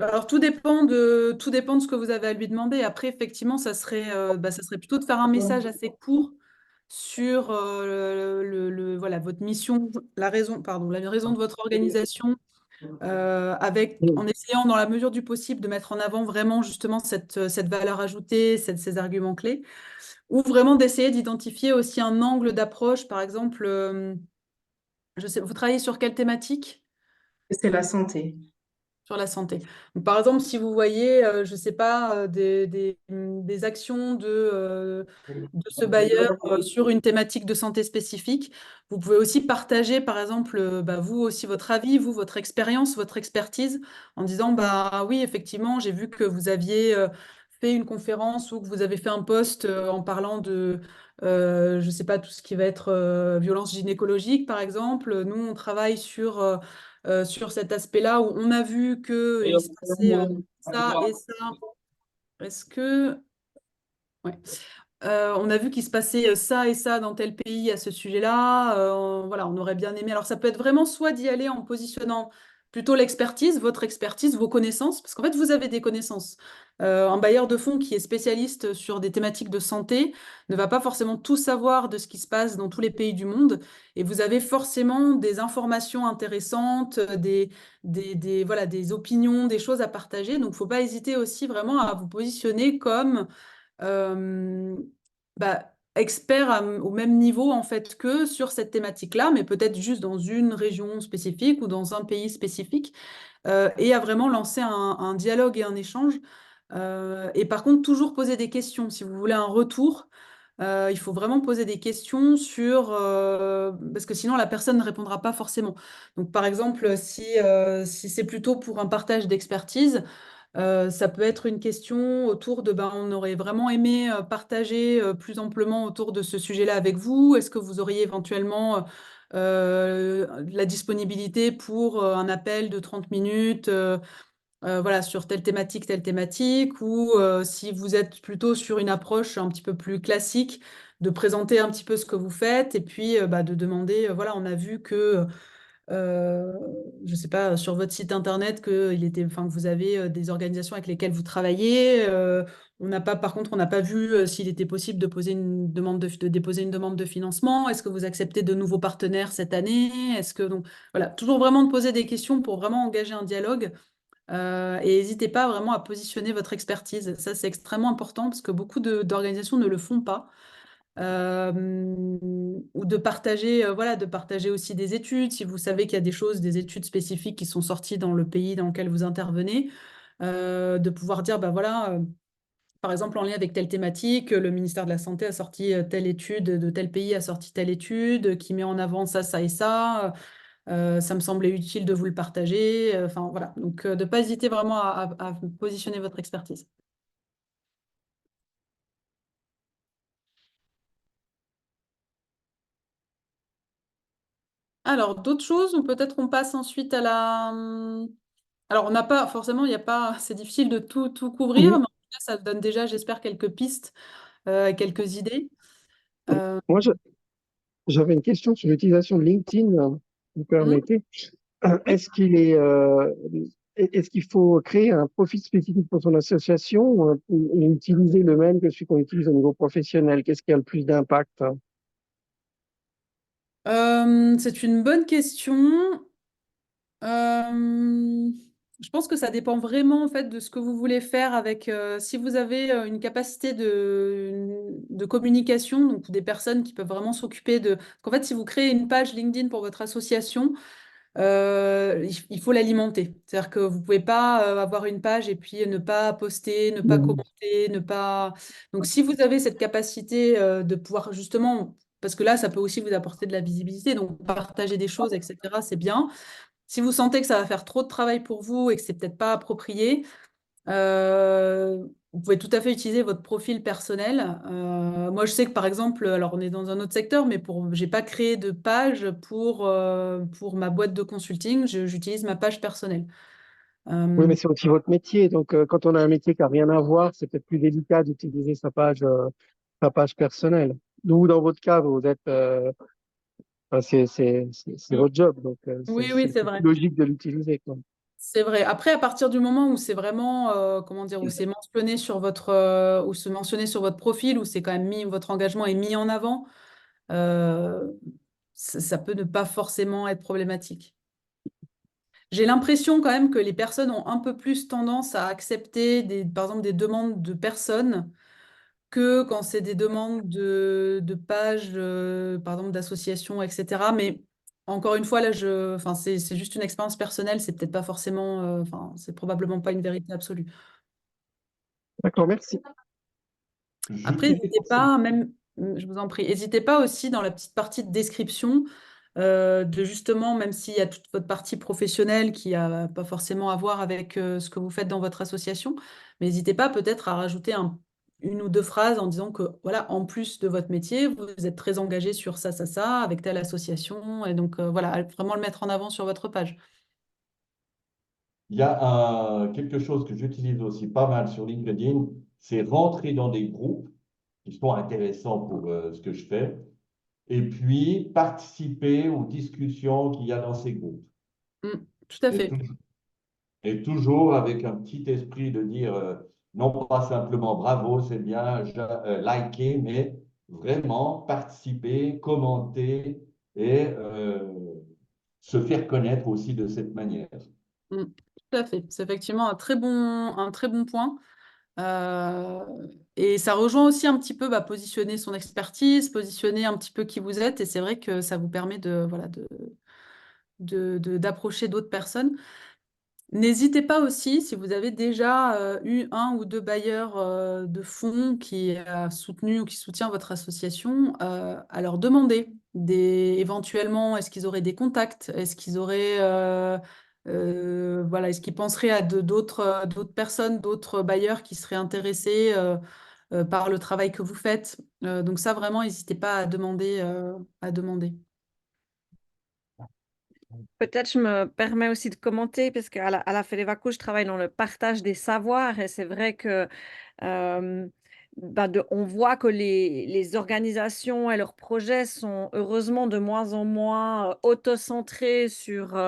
Alors, tout dépend de ce que vous avez à lui demander. Après, effectivement, ça serait plutôt de faire un message assez court sur voilà, votre mission, la raison de votre organisation, en essayant, dans la mesure du possible, de mettre en avant vraiment justement cette valeur ajoutée, ces arguments clés, ou vraiment d'essayer d'identifier aussi un angle d'approche. Par exemple, je sais, vous travaillez sur quelle thématique? C'est la santé. Sur la santé. Donc, par exemple, si vous voyez, je ne sais pas, des actions de ce bailleur sur une thématique de santé spécifique, vous pouvez aussi partager, par exemple, vous aussi votre avis, vous, votre expérience, votre expertise, en disant, bah oui, effectivement, j'ai vu que vous aviez fait une conférence ou que vous avez fait un post en parlant je ne sais pas, tout ce qui va être violence gynécologique, par exemple. Nous, on travaille sur cet aspect-là où on a vu qu'il se passait ça et ça. Est-ce que... Ouais. On a vu qu'il se passait ça et ça dans tel pays à ce sujet-là. Voilà, on aurait bien aimé. Alors, ça peut être vraiment soit d'y aller en positionnant plutôt l'expertise, votre expertise, vos connaissances, parce qu'en fait, vous avez des connaissances. Un bailleur de fonds qui est spécialiste sur des thématiques de santé ne va pas forcément tout savoir de ce qui se passe dans tous les pays du monde. Et vous avez forcément des informations intéressantes, voilà, des opinions, des choses à partager. Donc, il ne faut pas hésiter aussi vraiment à vous positionner comme euh, experts au même niveau en fait que sur cette thématique-là, mais peut-être juste dans une région spécifique ou dans un pays spécifique, et à vraiment lancer un dialogue et un échange. Et par contre, toujours poser des questions. Si vous voulez un retour, il faut vraiment poser des questions parce que sinon la personne ne répondra pas forcément. Donc par exemple, si c'est plutôt pour un partage d'expertise, ça peut être une question autour on aurait vraiment aimé partager plus amplement autour de ce sujet-là avec vous. Est-ce que vous auriez éventuellement la disponibilité pour un appel de 30 minutes voilà, sur telle thématique, ou si vous êtes plutôt sur une approche un petit peu plus classique, de présenter un petit peu ce que vous faites et puis bah, de demander, voilà, on a vu que, euh, je ne sais pas, sur votre site internet, enfin, que vous avez des organisations avec lesquelles vous travaillez. On n'a pas, par contre, on n'a pas vu s'il était possible de poser une demande de déposer une demande de financement. Est-ce que vous acceptez de nouveaux partenaires cette année? Est-ce que donc voilà, toujours vraiment de poser des questions pour vraiment engager un dialogue. Et n'hésitez pas vraiment à positionner votre expertise. Ça, c'est extrêmement important parce que beaucoup d'organisations ne le font pas. Ou de partager, voilà, de partager aussi des études. Si vous savez qu'il y a des choses, des études spécifiques qui sont sorties dans le pays dans lequel vous intervenez, de pouvoir dire, bah voilà, par exemple, en lien avec telle thématique, le ministère de la Santé a sorti telle étude, de tel pays a sorti telle étude, qui met en avant ça, ça et ça. Ça me semblait utile de vous le partager. Enfin, voilà. Donc, de ne pas hésiter vraiment à positionner votre expertise. Alors, d'autres choses, ou peut-être on passe ensuite à la... Alors, on n'a pas, forcément, il n'y a pas, c'est difficile de tout couvrir, mais Oui, en tout cas, ça donne déjà, j'espère, quelques pistes, quelques idées. moi, j'avais une question sur l'utilisation de LinkedIn, vous Hmm, permettez. oui. Est-ce qu'il faut créer un profil spécifique pour son association ou utiliser le même que celui qu'on utilise au niveau professionnel? Qu'est-ce qui a le plus d'impact? C'est une bonne question. Euh, je pense que ça dépend vraiment en fait de ce que vous voulez faire avec si vous avez une capacité de communication, donc des personnes qui peuvent vraiment s'occuper de. Parce qu'en fait, si vous créez une page LinkedIn pour votre association, il faut l'alimenter. C'est-à-dire que vous pouvez pas avoir une page et puis ne pas poster, ne pas Mhm. commenter, ne pas. Donc, si vous avez cette capacité de pouvoir justement, parce que là, ça peut aussi vous apporter de la visibilité, donc partager des choses, etc., c'est bien. Si vous sentez que ça va faire trop de travail pour vous et que c'est peut-être pas approprié, vous pouvez tout à fait utiliser votre profil personnel. Moi, je sais que par exemple, alors on est dans un autre secteur, mais j'ai pas créé de page pour ma boîte de consulting. J'utilise ma page personnelle. Oui, Euh, mais c'est aussi votre métier. Donc, quand on a un métier qui n'a rien à voir, c'est peut-être plus délicat d'utiliser sa page personnelle. Ou dans votre cas, vous êtes, enfin, c'est mm. votre job. Donc, Oui, oui, c'est c'est vrai. logique de l'utiliser, quoi. C'est vrai. Après, à partir du moment où c'est vraiment, comment dire, où c'est mentionné sur où se mentionné sur votre profil, où c'est quand même mis, votre engagement est mis en avant, euh, ça peut ne pas forcément être problématique. J'ai l'impression quand même que les personnes ont un peu plus tendance à accepter par exemple, des demandes de personnes que quand c'est des demandes de pages, par exemple, d'associations, etc. Mais encore une fois, là, enfin, c'est juste une expérience personnelle, c'est peut-être pas forcément, enfin, c'est probablement pas une vérité absolue. D'accord, merci. Après, J'utilise n'hésitez aussi. pas, même, je vous en prie, n'hésitez pas aussi dans la petite partie de description de justement, même s'il y a toute votre partie professionnelle qui n'a pas forcément à voir avec ce que vous faites dans votre association, mais n'hésitez pas peut-être à rajouter une ou deux phrases en disant que, voilà, en plus de votre métier, vous êtes très engagé sur ça, ça, ça, avec telle association, et donc voilà, vraiment le mettre en avant sur votre page. Il y a quelque chose que j'utilise aussi pas mal sur LinkedIn, c'est rentrer dans des groupes qui sont intéressants pour ce que je fais, et puis participer aux discussions qu'il y a dans ces groupes. Mm, tout à Et, fait. tou- et toujours avec un petit esprit de dire, non pas simplement bravo, c'est bien, liker, mais vraiment participer, commenter et se faire connaître aussi de cette manière. Mm, tout à fait. C'est effectivement un très bon point. Euh, et ça rejoint aussi un petit peu bah, positionner son expertise, positionner un petit peu qui vous êtes. Et c'est vrai que ça vous permet voilà, d'approcher d'autres personnes. N'hésitez pas aussi, si vous avez déjà eu un ou deux bailleurs de fonds qui a soutenu ou qui soutient votre association, à leur demander éventuellement, est-ce qu'ils auraient des contacts, est-ce qu'ils auraient, voilà, est-ce qu'ils penseraient à d'autres personnes, d'autres bailleurs qui seraient intéressés par le travail que vous faites. Donc ça, vraiment, n'hésitez pas à demander, à demander. Peut-être je me permets aussi de commenter parce qu'à la FEDEVACO, je travaille dans le partage des savoirs et c'est vrai que on voit que les organisations et leurs projets sont heureusement de moins en moins autocentrés sur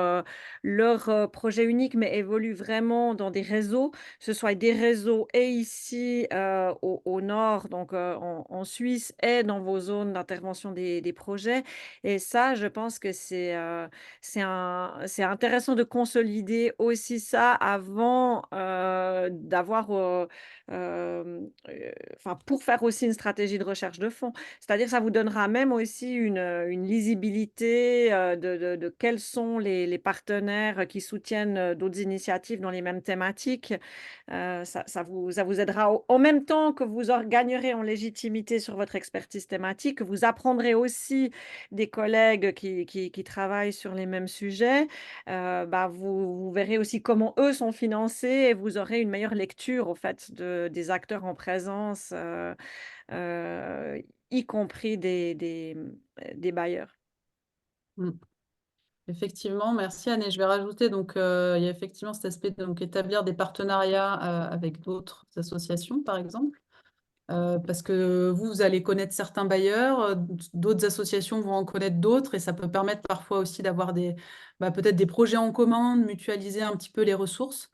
leur projet unique, mais évoluent vraiment dans des réseaux, que ce soit des réseaux et ici au nord, donc en Suisse, et dans vos zones d'intervention des projets. Et ça, je pense que c'est intéressant de consolider aussi ça avant d'avoir enfin, pour faire aussi une stratégie de recherche de fonds. C'est-à-dire, ça vous donnera même aussi une lisibilité de quels sont les partenaires qui soutiennent d'autres initiatives dans les mêmes thématiques. Ça vous aidera en même temps que vous gagnerez en légitimité sur votre expertise thématique, que vous apprendrez aussi des collègues qui travaillent sur les mêmes sujets. Vous verrez aussi comment eux sont financés et vous aurez une meilleure lecture au fait des acteurs en présence, y compris des bailleurs. Mm. Effectivement, merci Anne. Et je vais rajouter, donc, il y a effectivement cet aspect de établir des partenariats avec d'autres associations, par exemple. Parce que vous allez connaître certains bailleurs, d'autres associations vont en connaître d'autres, et ça peut permettre parfois aussi d'avoir peut-être des projets en commun, de mutualiser un petit peu les ressources.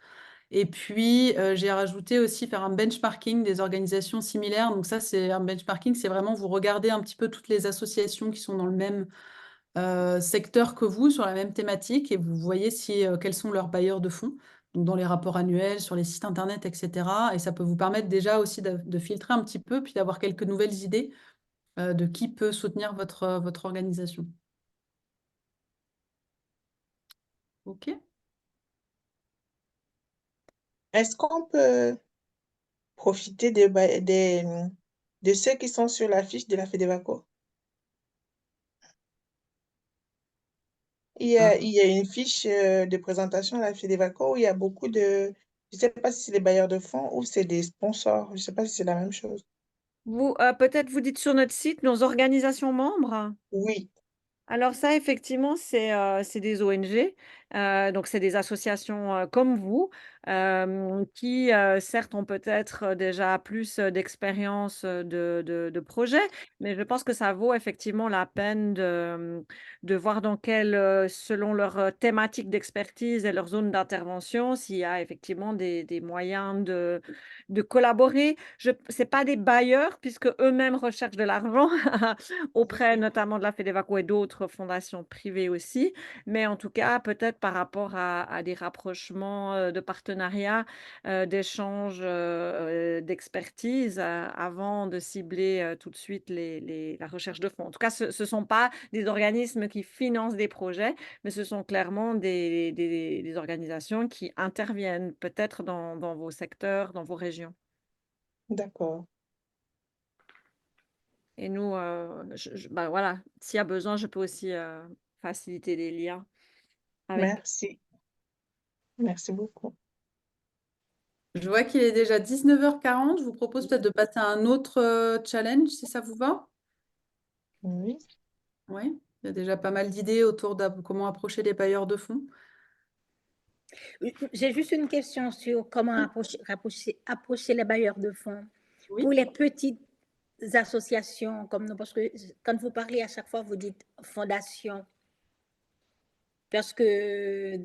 Et puis, j'ai rajouté aussi faire un benchmarking des organisations similaires. Donc ça, c'est un benchmarking, c'est vraiment vous regardez un petit peu toutes les associations qui sont dans le même secteur que vous, sur la même thématique, et vous voyez quels sont leurs bailleurs de fonds, donc dans les rapports annuels, sur les sites internet, etc. Et ça peut vous permettre déjà aussi de filtrer un petit peu, puis d'avoir quelques nouvelles idées de qui peut soutenir votre organisation. OK. Est-ce qu'on peut profiter de ceux qui sont sur la fiche de la FEDEVACO? Il y a une fiche de présentation à la FEDEVACO où il y a beaucoup de... Je ne sais pas si c'est des bailleurs de fonds ou c'est des sponsors. Je ne sais pas si c'est la même chose. Vous, peut-être vous dites sur notre site, nos organisations membres? Oui, Alors ça, effectivement, c'est des ONG, donc c'est des associations comme vous, qui certes ont peut-être déjà plus d'expérience de projet, mais je pense que ça vaut effectivement la peine de voir dans quelle, selon leur thématique d'expertise et leur zone d'intervention, s'il y a effectivement des moyens de collaborer. Ce n'est pas des bailleurs, puisque eux-mêmes recherchent de l'argent auprès notamment de la FEDEVACO et d'autres fondations privées aussi. Mais en tout cas, peut-être par rapport à des rapprochements de partenariats, d'échanges d'expertise avant de cibler tout de suite la recherche de fonds. En tout cas, ce ne sont pas des organismes qui financent des projets, mais ce sont clairement des organisations qui interviennent peut-être dans vos secteurs, dans vos régions. d'accord. Et nous, voilà, s'il y a besoin, je peux aussi faciliter les liens avec. Merci. Merci beaucoup. Je vois qu'il est déjà 19h40. Je vous propose peut-être de passer à un autre challenge, si ça vous va. Oui. Oui, il y a déjà pas mal d'idées autour de comment approcher les bailleurs de fonds. J'ai juste une question sur comment approcher les bailleurs de fonds. Oui. Pour les petites associations comme nous, parce que quand vous parlez à chaque fois, vous dites fondation. Parce que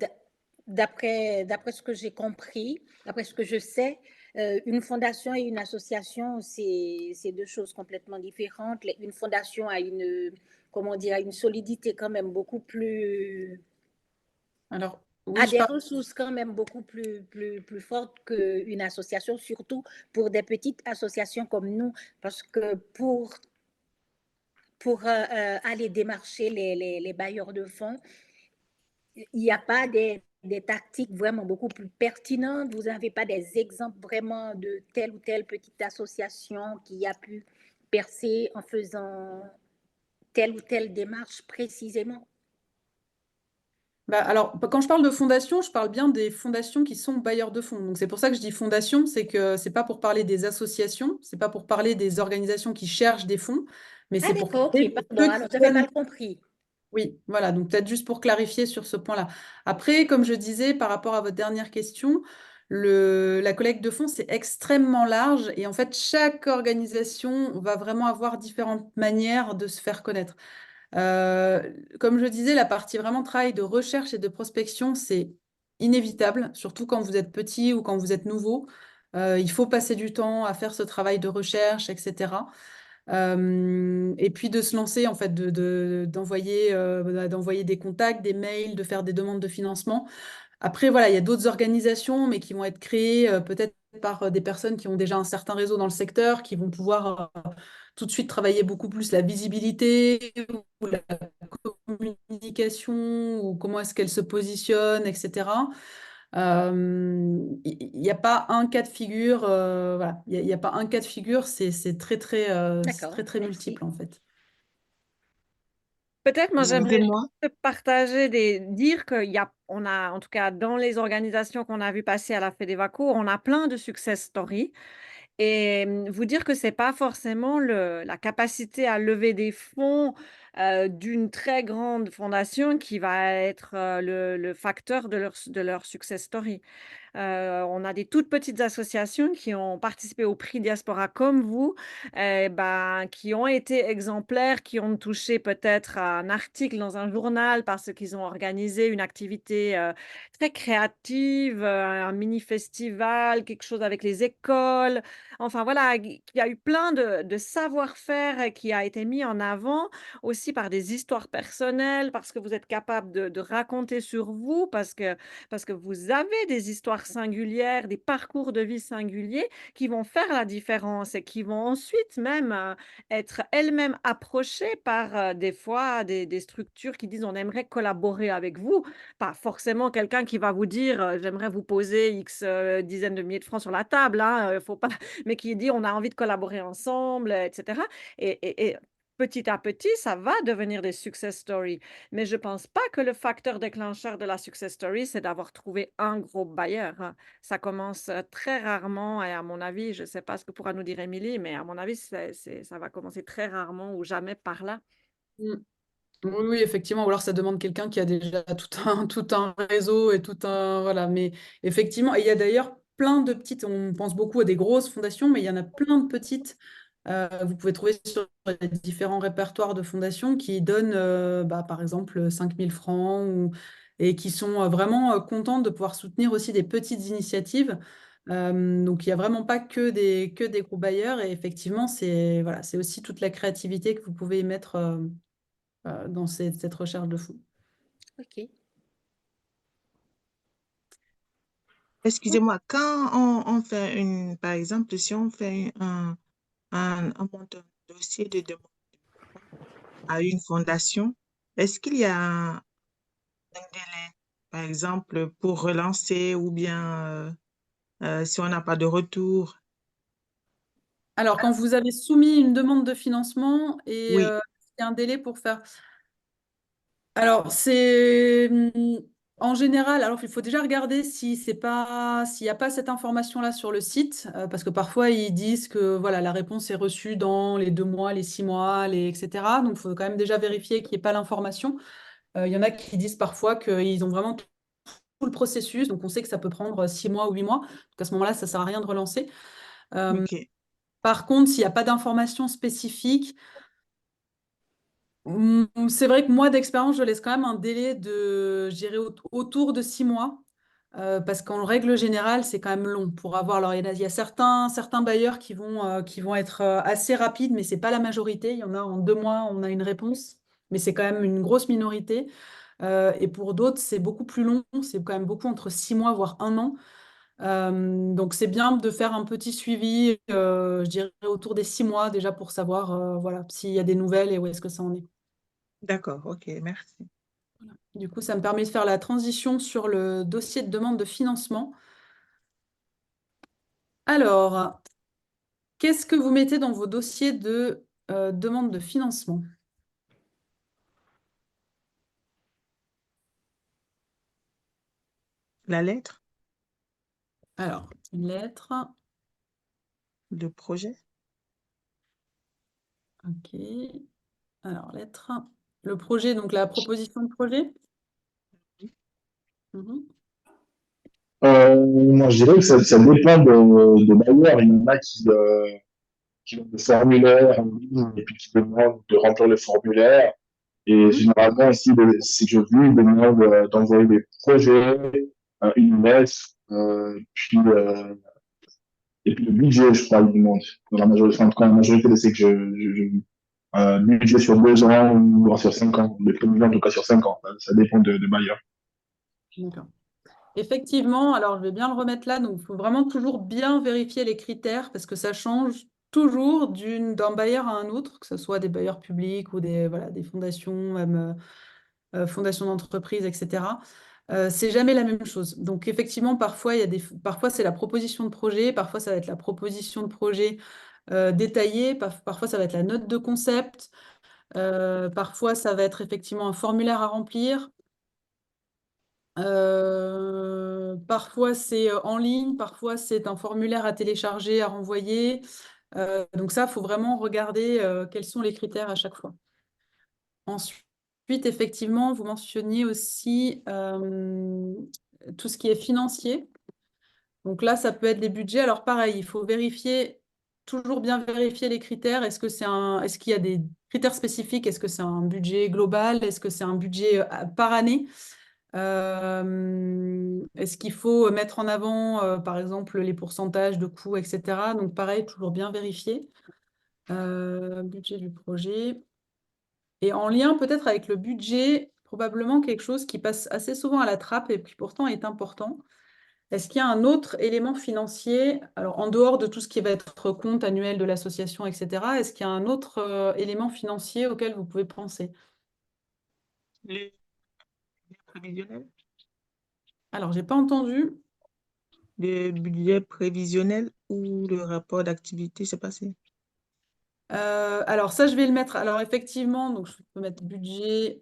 d'après ce que j'ai compris, d'après ce que je sais, une fondation et une association, c'est deux choses complètement différentes. Une fondation a comment dire, une solidité quand même beaucoup plus... Alors, oui, a des ressources quand même beaucoup plus fortes qu'une association, surtout pour des petites associations comme nous, parce que pour aller démarcher les bailleurs de fonds, il n'y a pas des tactiques vraiment beaucoup plus pertinentes. Vous n'avez pas des exemples vraiment de telle ou telle petite association qui a pu percer en faisant telle ou telle démarche précisément? Alors, quand je parle de fondation, je parle bien des fondations qui sont bailleurs de fonds. Donc, c'est pour ça que je dis fondation, c'est que c'est pas pour parler des associations, c'est pas pour parler des organisations qui cherchent des fonds, mais c'est pour d'accord, parler ok, de pardon, ceux alors qui j'avais donnent. mal compris. Oui, voilà, donc peut-être juste pour clarifier sur ce point-là. Après, comme je disais, par rapport à votre dernière question, la collecte de fonds, c'est extrêmement large et en fait, chaque organisation va vraiment avoir différentes manières de se faire connaître. Comme je disais, la partie vraiment travail de recherche et de prospection, c'est inévitable, surtout quand vous êtes petit ou quand vous êtes nouveau. Il faut passer du temps à faire ce travail de recherche, etc. Et puis de se lancer, en fait, d'envoyer des contacts, des mails, de faire des demandes de financement. Après, voilà, il y a d'autres organisations, mais qui vont être créées peut-être par des personnes qui ont déjà un certain réseau dans le secteur, qui vont pouvoir tout de suite travailler beaucoup plus la visibilité ou la communication ou comment est-ce qu'elle se positionne, etc. Il n'y a pas un cas de figure, voilà, il y a pas un cas de figure, c'est c'est D'accord, très merci. multiple en fait. Peut-être, moi, j'aimerais Excusez-moi. juste partager dire on a, en tout cas, dans les organisations qu'on a vu passer à la FEDEVACO, on a plein de success stories. Et vous dire que c'est pas forcément la capacité à lever des fonds d'une très grande fondation qui va être le facteur de leur success story. On a des toutes petites associations qui ont participé au prix Diaspora comme vous, qui ont été exemplaires, qui ont touché peut-être à un article dans un journal parce qu'ils ont organisé une activité très créative, un mini festival, quelque chose avec les écoles. Enfin voilà, il y a eu plein de savoir-faire qui a été mis en avant aussi par des histoires personnelles, parce que vous êtes capable de raconter sur vous, parce que vous avez des histoires singulières, des parcours de vie singuliers qui vont faire la différence et qui vont ensuite même être elles-mêmes approchées par des fois des structures qui disent on aimerait collaborer avec vous. Pas forcément quelqu'un qui va vous dire j'aimerais vous poser X dizaines de milliers de francs sur la table, hein, faut pas, mais qui dit on a envie de collaborer ensemble, etc. Et petit à petit, ça va devenir des success stories. Mais je pense pas que le facteur déclencheur de la success story, c'est d'avoir trouvé un gros bailleur, hein. Ça commence très rarement, et à mon avis, je ne sais pas ce que pourra nous dire Émilie, mais à mon avis, ça va commencer très rarement ou jamais par là. Mm. Oui, oui, effectivement, ou alors ça demande quelqu'un qui a déjà tout un réseau et tout un... Voilà, mais effectivement, et il y a d'ailleurs plein de petites, on pense beaucoup à des grosses fondations, mais il y en a plein de petites. Vous pouvez trouver sur les différents répertoires de fondations qui donnent, par exemple, 5 000 francs et qui sont vraiment contentes de pouvoir soutenir aussi des petites initiatives. Donc, il n'y a vraiment pas que des gros bailleurs. Et effectivement, voilà, c'est aussi toute la créativité que vous pouvez y mettre dans cette recherche de fonds. Ok. Excusez-moi, quand on fait par exemple, si on fait on monte un dossier de demande à une fondation, est-ce qu'il y a un délai, par exemple, pour relancer ou bien si on n'a pas de retour? Alors, quand vous avez soumis une demande de financement et Oui, il y a un délai pour faire. Alors, c'est en général, alors il faut déjà regarder si c'est pas, s'il n'y a pas cette information-là sur le site, parce que parfois ils disent que voilà, la réponse est reçue dans les 2 mois, les 6 mois, etc. Donc, il faut quand même déjà vérifier qu'il n'y ait pas l'information. Il y en a qui disent parfois qu'ils ont vraiment tout le processus, donc on sait que ça peut prendre 6 mois ou 8 mois. Donc, à ce moment-là, ça ne sert à rien de relancer. ok, Par contre, s'il n'y a pas d'information spécifique, c'est vrai que moi, d'expérience, je laisse quand même un délai de, je dirais, autour de 6 mois, parce qu'en règle générale, c'est quand même long pour avoir. Alors, il y a certains bailleurs qui vont être assez rapides, mais c'est pas la majorité. Il y en a en 2 mois, on a une réponse, mais c'est quand même une grosse minorité. Et pour d'autres, c'est beaucoup plus long. C'est quand même beaucoup entre 6 mois, voire un an. Donc, c'est bien de faire un petit suivi, je dirais, autour des 6 mois déjà pour savoir, voilà, s'il y a des nouvelles et où est-ce que ça en est. d'accord, ok, merci. Du coup, ça me permet de faire la transition sur le dossier de demande de financement. Alors, qu'est-ce que vous mettez dans vos dossiers de demande de financement? La lettre, Alors, une lettre. le projet, Ok. Alors, lettre. Le projet, donc la proposition de projet. Mhm. Moi, je dirais que ça dépend de bailleurs. Il y en a qui ont des formulaires en ligne et puis qui demandent de remplir le formulaire. Et Mhm. généralement, ici, c'est que je vis, ils demandent d'envoyer des projets, une lettre, et puis le budget, je crois, ils demandent. Dans la majorité, enfin, en tout cas, la majorité de ce que je vis. Budget sur 2 ans ou sur 5 ans. Les prévisions, en tout cas, sur 5 ans. Ça dépend de bailleurs. D'accord. Effectivement, alors je vais bien le remettre là, donc il faut vraiment toujours bien vérifier les critères parce que ça change toujours d'un bailleur à un autre, que ce soit des bailleurs publics ou voilà, des fondations, même fondations d'entreprise, etc. C'est jamais la même chose. Donc effectivement, parfois, parfois c'est la proposition de projet, parfois ça va être la proposition de projet détaillée, parfois ça va être la note de concept, parfois ça va être effectivement un formulaire à remplir. Parfois c'est en ligne, parfois c'est un formulaire à télécharger, à renvoyer. Donc ça, il faut vraiment regarder quels sont les critères à chaque fois. Ensuite, effectivement, vous mentionniez aussi tout ce qui est financier. Donc là, ça peut être les budgets. Alors pareil, il faut toujours bien vérifier les critères. Est-ce qu'il y a des critères spécifiques? Est-ce que c'est un budget global? Est-ce que c'est un budget par année? Est-ce qu'il faut mettre en avant, par exemple, les pourcentages de coûts, etc. Donc, pareil, toujours bien vérifier. Budget du projet. Et en lien peut-être avec le budget, probablement quelque chose qui passe assez souvent à la trappe et qui pourtant est important. Est-ce qu'il y a un autre élément financier, alors en dehors de tout ce qui va être compte annuel de l'association, etc., est-ce qu'il y a un autre élément financier auquel vous pouvez penser? Les prévisionnels, Alors, j'ai pas entendu. le budget prévisionnel ou le rapport d'activité, c'est passé. Alors ça, je vais le mettre. Alors effectivement, donc je peux mettre budget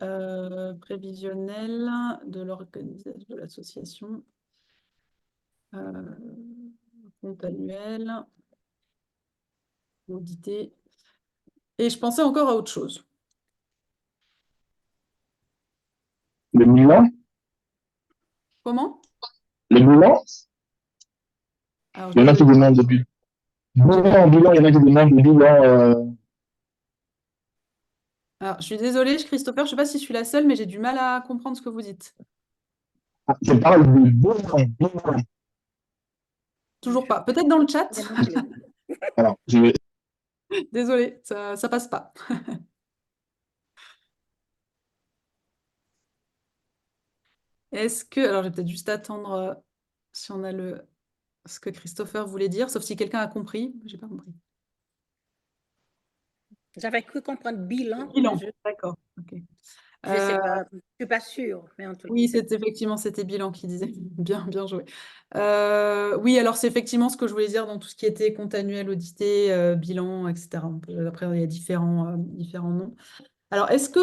prévisionnel de l'organisation de l'association, compte annuel, audité. Et je pensais encore à autre chose. Le bilan? Comment? Le bilan? Alors, Il y en a qui demandent de bilan. Bilan, il y en a qui demandent de bilan. Alors, je suis désolée, Christopher, je ne sais pas si je suis la seule, mais j'ai du mal à comprendre ce que vous dites. Je parle de bilan. Toujours pas. Peut-être dans le chat. Alors, je vais. Désolée, ça passe pas. Alors, je vais peut-être juste attendre si on a ce que Christopher voulait dire, sauf si quelqu'un a compris. J'ai pas compris. J'avais cru comprendre bilan. Bilan, d'accord. Ok. Je sais pas, je suis pas sûre, mais en tout cas. Oui, c'était bilan qui disait. Bien, bien joué. Oui, alors c'est effectivement ce que je voulais dire dans tout ce qui était compte annuel audité, bilan, etc. Après, il y a différents noms. Alors, est-ce que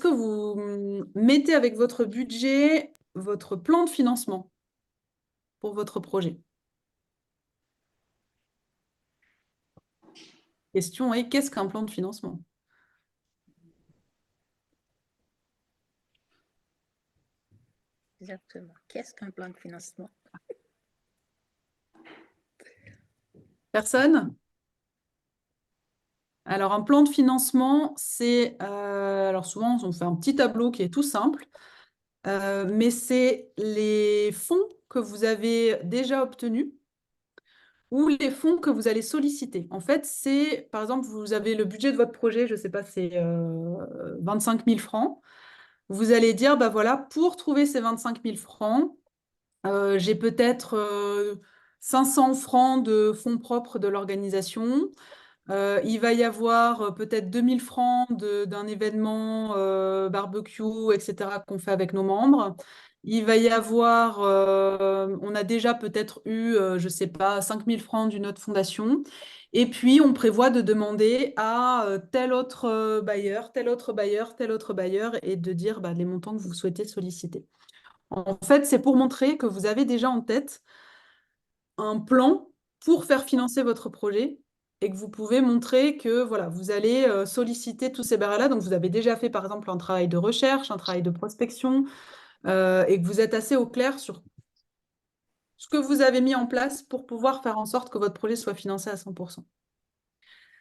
vous mettez avec votre budget votre plan de financement pour votre projet? Question est, qu'est-ce qu'un plan de financement? Exactement. Qu'est-ce qu'un plan de financement? Personne? Alors, un plan de financement, c'est... alors, souvent, on fait un petit tableau qui est tout simple, mais c'est les fonds que vous avez déjà obtenus ou les fonds que vous allez solliciter. En fait, c'est, par exemple, vous avez le budget de votre projet, je ne sais pas, c'est 25 000 francs. Vous allez dire, bah voilà, pour trouver ces 25 000 francs, j'ai peut-être 500 francs de fonds propres de l'organisation. Il va y avoir peut-être 2000 francs d'un événement barbecue, etc., qu'on fait avec nos membres. Il va y avoir, on a déjà peut-être eu, je ne sais pas, 5000 francs d'une autre fondation. Et puis, on prévoit de demander à tel autre bailleur, tel autre bailleur, tel autre bailleur, et de dire bah, les montants que vous souhaitez solliciter. En fait, c'est pour montrer que vous avez déjà en tête un plan pour faire financer votre projet et que vous pouvez montrer que voilà, vous allez solliciter tous ces barrières-là. Donc, vous avez déjà fait, par exemple, un travail de recherche, un travail de prospection, et que vous êtes assez au clair sur ce que vous avez mis en place pour pouvoir faire en sorte que votre projet soit financé à 100%.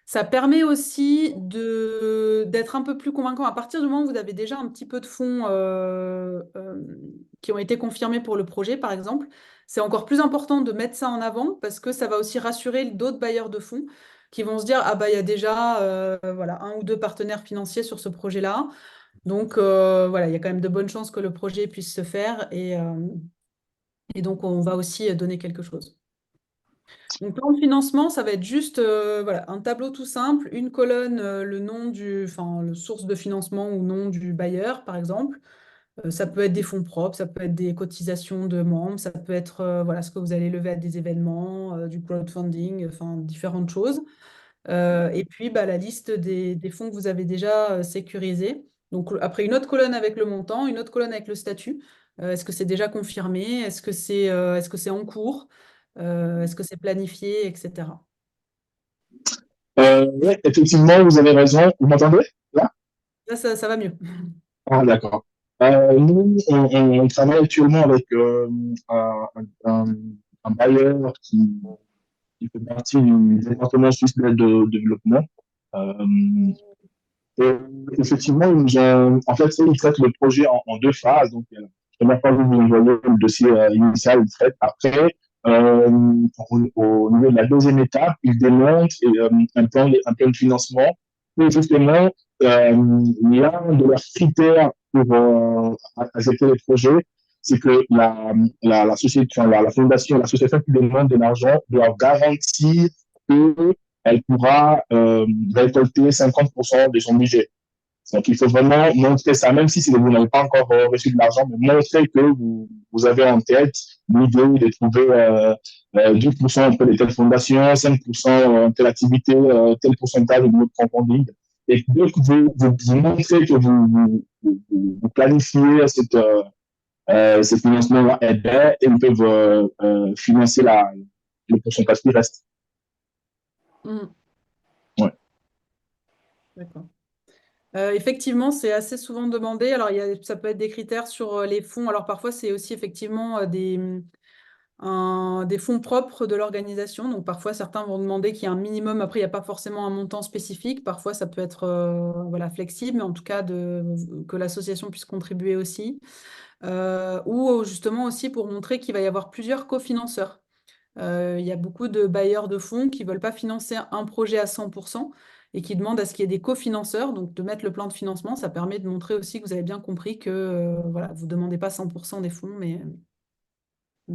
Ça permet aussi d'être un peu plus convaincant. À partir du moment où vous avez déjà un petit peu de fonds qui ont été confirmés pour le projet, par exemple, c'est encore plus important de mettre ça en avant parce que ça va aussi rassurer d'autres bailleurs de fonds qui vont se dire, ah bah il y a déjà voilà, 1 ou 2 partenaires financiers sur ce projet-là. Donc voilà, il y a quand même de bonnes chances que le projet puisse se faire et donc on va aussi donner quelque chose. Donc, plan de financement, ça va être juste voilà, un tableau tout simple, une colonne, le nom le source de financement ou nom du bailleur, par exemple. Ça peut être des fonds propres, ça peut être des cotisations de membres, ça peut être voilà, ce que vous allez lever à des événements, du crowdfunding, enfin différentes choses. Et puis bah, la liste des fonds que vous avez déjà sécurisés. Donc après, une autre colonne avec le montant, une autre colonne avec le statut. Est-ce que c'est déjà confirmé? Est-ce que c'est en cours? Est-ce que c'est planifié, etc. Oui, effectivement, vous avez raison. Vous m'entendez là? Ça va mieux. Ah, d'accord. Nous, on travaille actuellement avec un, un bailleur qui fait partie du département suisse d'aide au développement. Euh, et effectivement, en fait, ils traitent le projet en 2 phases. Donc, la première phase, vous envoyez le dossier initial, ils traitent. Après, au niveau de la deuxième étape, ils démontent un plan de financement. Et justement, l'un de leurs critères pour accepter les projets, c'est que la société, enfin, la fondation, l'association qui demande de l'argent doit garantir que elle pourra récolter 50% de son budget. Donc, il faut vraiment montrer ça, même si vous n'avez pas encore reçu de l'argent, mais montrer que vous avez en tête l'idée de trouver 10% auprès de telle fondation, 5% en telle activité, tel pourcentage de votre crowdfunding. Et dès que vous montrez que vous planifiez ce financement-là, eh bien, ils peuvent financer le pourcentage qui reste. Ouais. D'accord. Effectivement, c'est assez souvent demandé. Alors, ça peut être des critères sur les fonds. Alors, parfois, c'est aussi effectivement des fonds propres de l'organisation. Donc, parfois, certains vont demander qu'il y ait un minimum. Après, il n'y a pas forcément un montant spécifique. Parfois, ça peut être voilà, flexible, mais en tout cas, que l'association puisse contribuer aussi. Ou justement aussi pour montrer qu'il va y avoir plusieurs cofinanceurs. Il y a beaucoup de bailleurs de fonds qui ne veulent pas financer un projet à 100% et qui demandent à ce qu'il y ait des cofinanceurs. Donc, de mettre le plan de financement, ça permet de montrer aussi que vous avez bien compris que voilà, vous ne demandez pas 100% des fonds, mais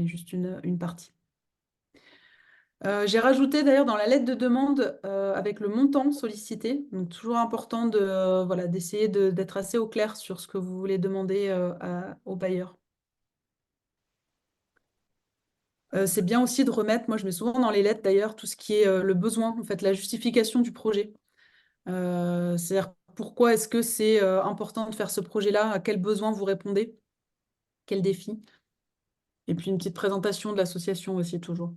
juste une partie. J'ai rajouté d'ailleurs dans la lettre de demande avec le montant sollicité. Donc, toujours important voilà, d'essayer d'être assez au clair sur ce que vous voulez demander au bailleur. C'est bien aussi de remettre, moi je mets souvent dans les lettres d'ailleurs, tout ce qui est le besoin, en fait, la justification du projet. C'est-à-dire pourquoi est-ce que c'est important de faire ce projet-là, à quel besoin vous répondez, quel défi. Et puis une petite présentation de l'association aussi toujours.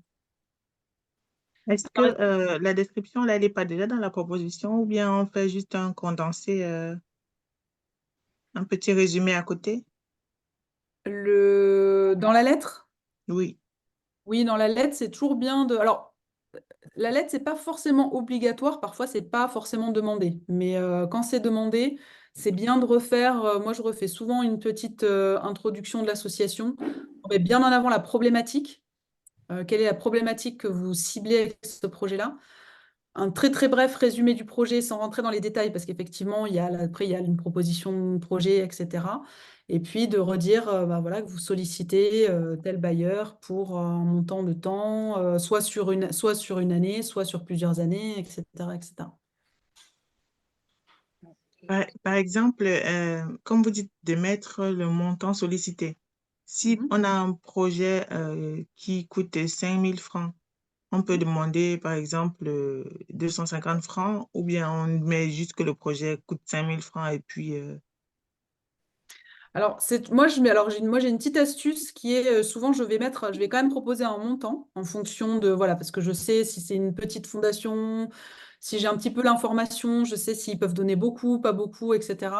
Est-ce que la description, là, elle n'est pas déjà dans la proposition ou bien on fait juste un condensé, un petit résumé à côté? Dans la lettre? Oui. Oui, dans la lettre, c'est toujours bien de... Alors, la lettre, c'est pas forcément obligatoire, parfois, c'est pas forcément demandé. Mais quand c'est demandé, c'est bien de refaire... moi, je refais souvent une petite introduction de l'association. On met bien en avant la problématique. Quelle est la problématique que vous ciblez avec ce projet-là? Un très très bref résumé du projet sans rentrer dans les détails parce qu'effectivement, après, il y a une proposition de projet, etc. Et puis de redire bah, voilà, que vous sollicitez tel bailleur pour un montant de temps, soit sur une année, soit sur plusieurs années, etc. etc. Par exemple, comme vous dites, de mettre le montant sollicité. Si on a un projet qui coûte 5 000 francs, on peut demander, par exemple, 250 francs ou bien on met juste que le projet coûte 5 000 francs et puis... Alors, moi, j'ai une petite astuce qui est souvent, je vais quand même proposer un montant en fonction de, voilà, parce que je sais si c'est une petite fondation, si j'ai un petit peu l'information, je sais s'ils peuvent donner beaucoup, pas beaucoup, etc.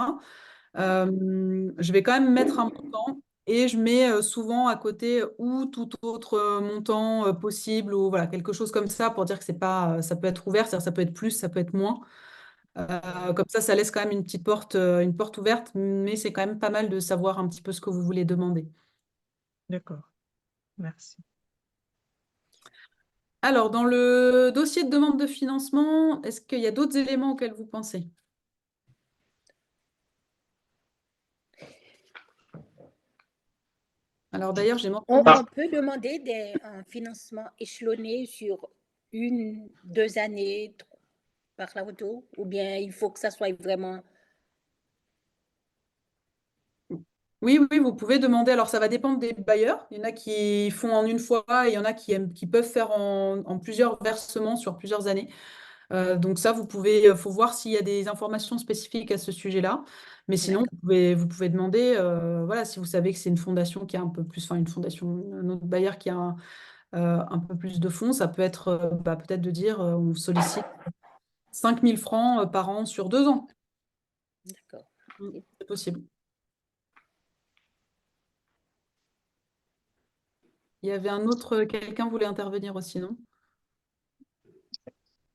Je vais quand même mettre un montant et je mets souvent à côté ou tout autre montant possible ou voilà, quelque chose comme ça pour dire que c'est pas, ça peut être ouvert, c'est-à-dire ça peut être plus, ça peut être moins. Comme ça laisse quand même une porte ouverte, mais c'est quand même pas mal de savoir un petit peu ce que vous voulez demander. D'accord, merci. Alors, dans le dossier de demande de financement, est-ce qu'il y a d'autres éléments auxquels vous pensez? Alors d'ailleurs, j'ai mentionné... On peut demander un financement échelonné sur 1, 2 années par la photo, ou bien il faut que ça soit vraiment... Oui, oui, vous pouvez demander. Alors, ça va dépendre des bailleurs. Il y en a qui font en une fois et il y en a qui peuvent faire en plusieurs versements sur plusieurs années. Donc ça, faut voir s'il y a des informations spécifiques à ce sujet-là. Mais sinon, vous pouvez demander, voilà, si vous savez que c'est une fondation qui a un peu plus, enfin une fondation, un autre bailleur qui a un peu plus de fonds, ça peut être peut-être de dire on sollicite 5 000 francs par an sur 2 ans. D'accord. C'est possible. Il y avait quelqu'un voulait intervenir aussi, non?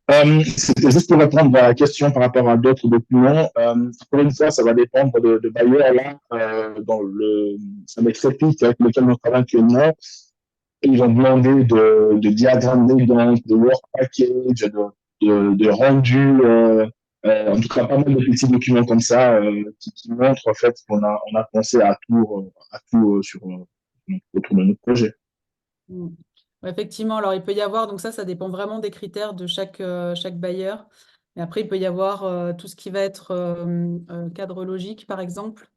C'était juste pour répondre à la question par rapport à d'autres documents. Encore une fois, ça va dépendre de bailleurs. Là, ça va être Crépic avec lequel on travaille actuellement. Ils vont demander de diagrammes d'exemple, de work package, de rendu, en tout cas pas mal de petits documents comme ça qui montrent en fait on a pensé à tout autour de notre projet. Mm. Ouais, effectivement, alors il peut y avoir, donc ça dépend vraiment des critères de chaque bailleur. Mais après, il peut y avoir tout ce qui va être cadre logique, par exemple.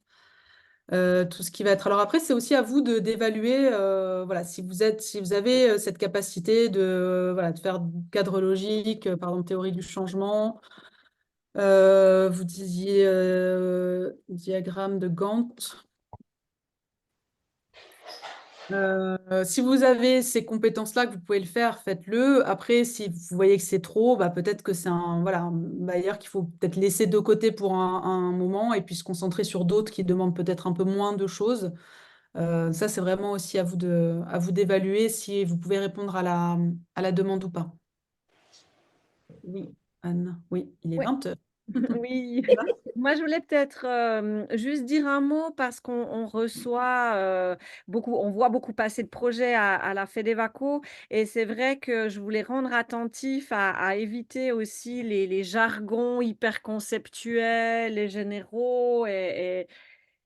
Tout ce qui va être. Alors après, c'est aussi à vous d'évaluer, voilà, si vous avez cette capacité voilà, de faire cadre logique, par exemple théorie du changement. Vous disiez diagramme de Gantt. Si vous avez ces compétences-là, que vous pouvez le faire, faites-le. Après, si vous voyez que c'est trop, bah, peut-être que c'est voilà, un bailleur qu'il faut peut-être laisser de côté pour un moment et puis se concentrer sur d'autres qui demandent peut-être un peu moins de choses. Ça, c'est vraiment aussi à vous d'évaluer si vous pouvez répondre à la demande ou pas. Oui, Anne, oui, il est Ouais. 20 heures. Oui, moi je voulais peut-être juste dire un mot parce qu'on reçoit beaucoup, on voit beaucoup passer de projets à la FEDEVACO et c'est vrai que je voulais rendre attentif à éviter aussi les jargons hyper conceptuels et généraux et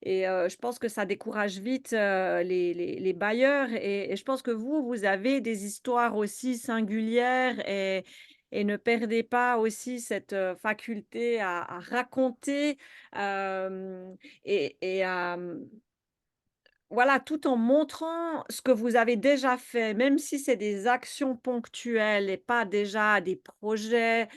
je pense que ça décourage vite les bailleurs et je pense que vous avez des histoires aussi singulières et ne perdez pas aussi cette faculté à raconter et à, voilà, tout en montrant ce que vous avez déjà fait, même si c'est des actions ponctuelles et pas déjà des projets,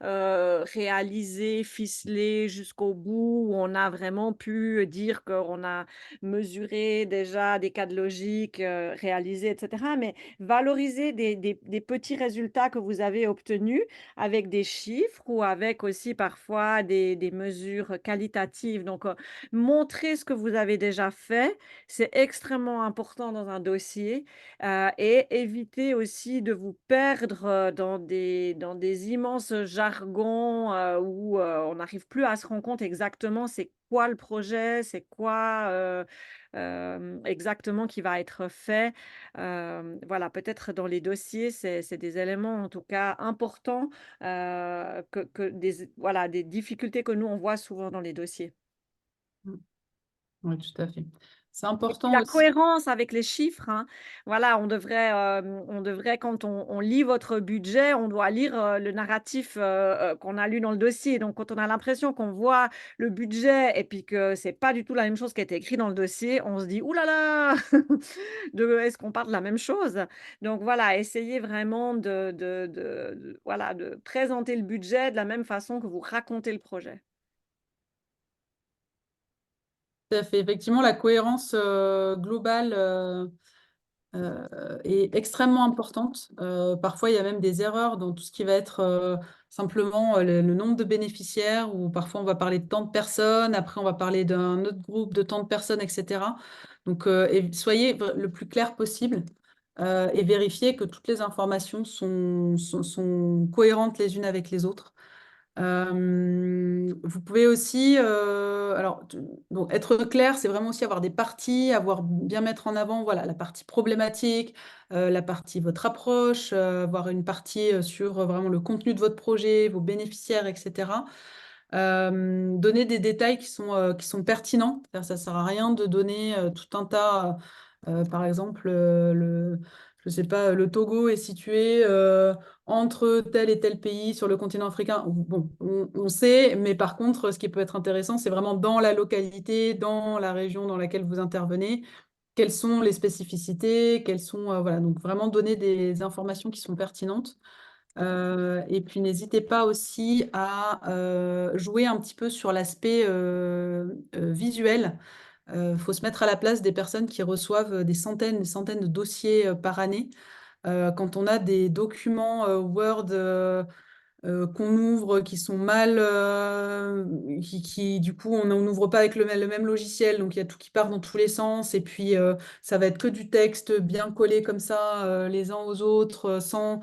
réalisés, ficelés jusqu'au bout, où on a vraiment pu dire qu'on a mesuré déjà des cas de logique, réalisés et cetera. Mais valoriser des petits résultats que vous avez obtenus avec des chiffres ou avec aussi parfois des mesures qualitatives. Donc, montrer ce que vous avez déjà fait, c'est extrêmement important dans un dossier et éviter aussi de vous perdre dans des immenses jargons où on n'arrive plus à se rendre compte exactement c'est quoi le projet, c'est quoi exactement qui va être fait. Voilà, peut-être dans les dossiers, c'est des éléments en tout cas importants voilà, des difficultés que nous on voit souvent dans les dossiers. Oui, tout à fait. C'est Et puis important la aussi. cohérence avec les chiffres, hein. Voilà, on devrait quand on lit votre budget, on doit lire, le narratif, qu'on a lu dans le dossier. Donc quand on a l'impression qu'on voit le budget et puis que c'est pas du tout la même chose qui a été écrit dans le dossier, on se dit: «Ouh là là! Est-ce qu'on parle de la même chose?» Donc voilà, essayez vraiment voilà, de présenter le budget de la même façon que vous racontez le projet. Tout à fait. Effectivement, la cohérence globale est extrêmement importante. Parfois, il y a même des erreurs dans tout ce qui va être simplement le nombre de bénéficiaires, ou parfois on va parler de tant de personnes, après on va parler d'un autre groupe de tant de personnes, etc. Donc, soyez le plus clair possible et vérifiez que toutes les informations sont cohérentes les unes avec les autres. Vous pouvez aussi, donc être clair, c'est vraiment aussi avoir des parties, bien mettre en avant, voilà, la partie problématique, la partie votre approche, avoir une partie sur vraiment le contenu de votre projet, vos bénéficiaires, etc. Donner des détails qui sont pertinents. Ça ne sert à rien de donner tout un tas, par exemple, je sais pas, le Togo est situé entre tel et tel pays sur le continent africain. Bon, on sait, mais par contre, ce qui peut être intéressant, c'est vraiment dans la localité, dans la région dans laquelle vous intervenez, quelles sont les spécificités, voilà, donc vraiment donner des informations qui sont pertinentes. Et puis, n'hésitez pas aussi à jouer un petit peu sur l'aspect visuel. Il faut se mettre à la place des personnes qui reçoivent des centaines de dossiers par année. Quand on a des documents Word qu'on ouvre, qui sont mal, du coup, on n'ouvre pas avec le même logiciel, donc il y a tout qui part dans tous les sens, et puis ça va être que du texte bien collé comme ça, les uns aux autres, sans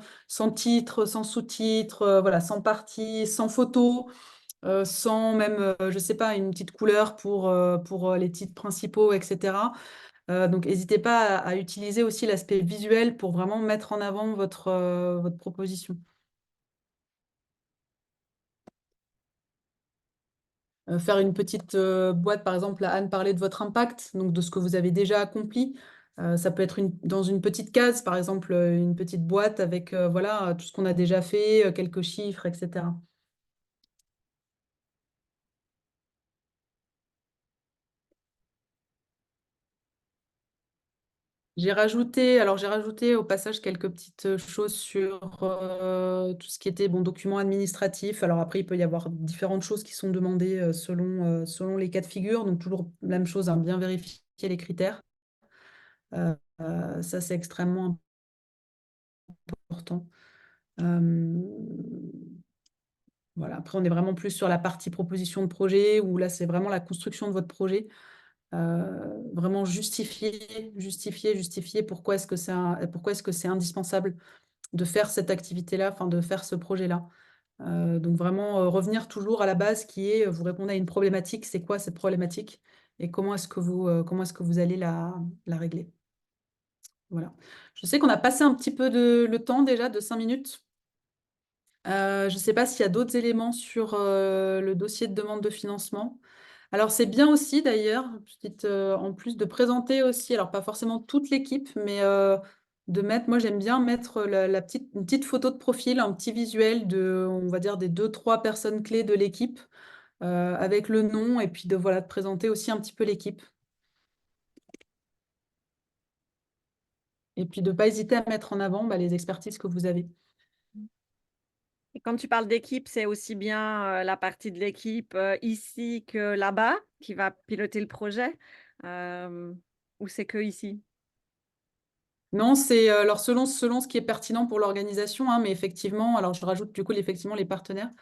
titre, sans sous-titres, voilà, sans partie, sans photo, sans même, je sais pas, une petite couleur pour les titres principaux, etc. Donc, n'hésitez pas à utiliser aussi l'aspect visuel pour vraiment mettre en avant votre proposition. Faire une petite boîte, par exemple, Anne parlait de votre impact, donc de ce que vous avez déjà accompli. Ça peut être dans une petite case, par exemple, une petite boîte avec voilà, tout ce qu'on a déjà fait, quelques chiffres, etc. J'ai rajouté au passage quelques petites choses sur tout ce qui était document administratif. Alors après, il peut y avoir différentes choses qui sont demandées selon les cas de figure. Donc toujours la même chose, hein, bien vérifier les critères. Ça, c'est extrêmement important. Voilà. Après, on est vraiment plus sur la partie proposition de projet, où là, c'est vraiment la construction de votre projet. Vraiment justifier pourquoi est-ce que c'est indispensable de faire cette activité-là, enfin de faire ce projet-là. Donc vraiment revenir toujours à la base qui est, vous répondez à une problématique, c'est quoi cette problématique et comment est-ce que vous allez la régler. Voilà. Je sais qu'on a passé un petit peu le temps déjà de 5 minutes. Je ne sais pas s'il y a d'autres éléments sur le dossier de demande de financement. Alors, c'est bien aussi d'ailleurs, en plus de présenter aussi, alors pas forcément toute l'équipe, mais de mettre, moi j'aime bien mettre une petite photo de profil, un petit visuel on va dire, des 2-3 personnes clés de l'équipe avec le nom, et puis de présenter aussi un petit peu l'équipe. Et puis de ne pas hésiter à mettre en avant les expertises que vous avez. Et quand tu parles d'équipe, c'est aussi bien la partie de l'équipe ici que là-bas qui va piloter le projet ou c'est que ici? Non, c'est alors selon ce qui est pertinent pour l'organisation, hein, mais effectivement, alors je rajoute du coup effectivement les partenaires.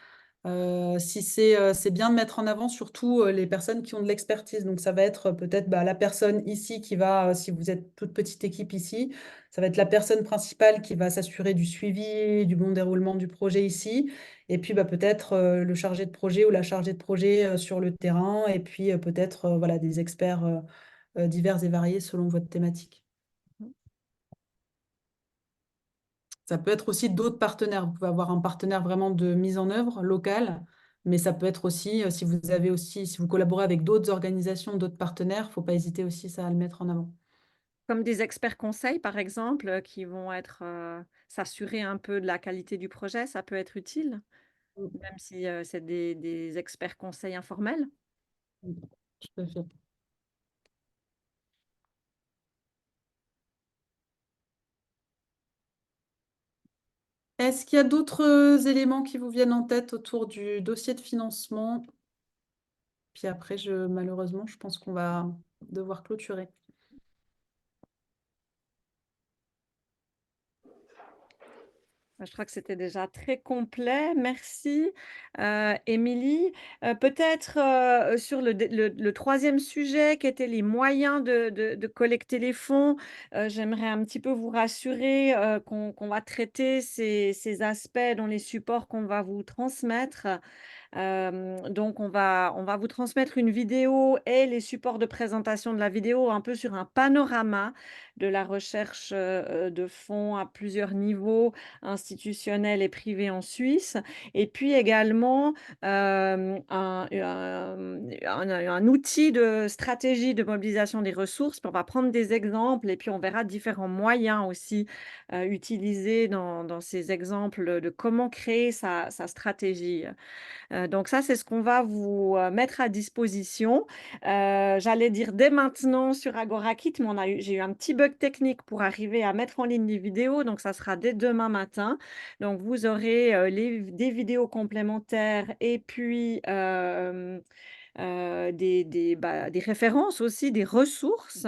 Si c'est bien de mettre en avant surtout les personnes qui ont de l'expertise. Donc, ça va être peut-être la personne ici qui va, si vous êtes toute petite équipe ici, ça va être la personne principale qui va s'assurer du suivi, du bon déroulement du projet ici. Et puis, peut-être le chargé de projet ou la chargée de projet sur le terrain. Et puis, peut-être voilà, des experts divers et variés selon votre thématique. Ça peut être aussi d'autres partenaires. Vous pouvez avoir un partenaire vraiment de mise en œuvre locale, mais ça peut être aussi, si vous collaborez avec d'autres organisations, d'autres partenaires, il ne faut pas hésiter aussi ça à le mettre en avant. Comme des experts conseils, par exemple, qui vont être s'assurer un peu de la qualité du projet, ça peut être utile, même si c'est des experts conseils informels. Tout à fait. Est-ce qu'il y a d'autres éléments qui vous viennent en tête autour du dossier de financement? puis après, malheureusement, je pense qu'on va devoir clôturer. Je crois que c'était déjà très complet. Merci, Émilie. Peut-être sur le troisième sujet, qui était les moyens de collecter les fonds, j'aimerais un petit peu vous rassurer qu'on va traiter ces aspects dans les supports qu'on va vous transmettre. Donc on va vous transmettre une vidéo et les supports de présentation de la vidéo un peu sur un panorama de la recherche de fonds à plusieurs niveaux, institutionnels et privés en Suisse. Et puis également un outil de stratégie de mobilisation des ressources. Puis on va prendre des exemples et puis on verra différents moyens aussi utilisés dans ces exemples de comment créer sa stratégie. Donc ça, c'est ce qu'on va vous mettre à disposition. J'allais dire dès maintenant sur Agorakit, mais j'ai eu un petit bug technique pour arriver à mettre en ligne les vidéos, donc ça sera dès demain matin. Donc vous aurez des vidéos complémentaires et puis des références aussi, des ressources.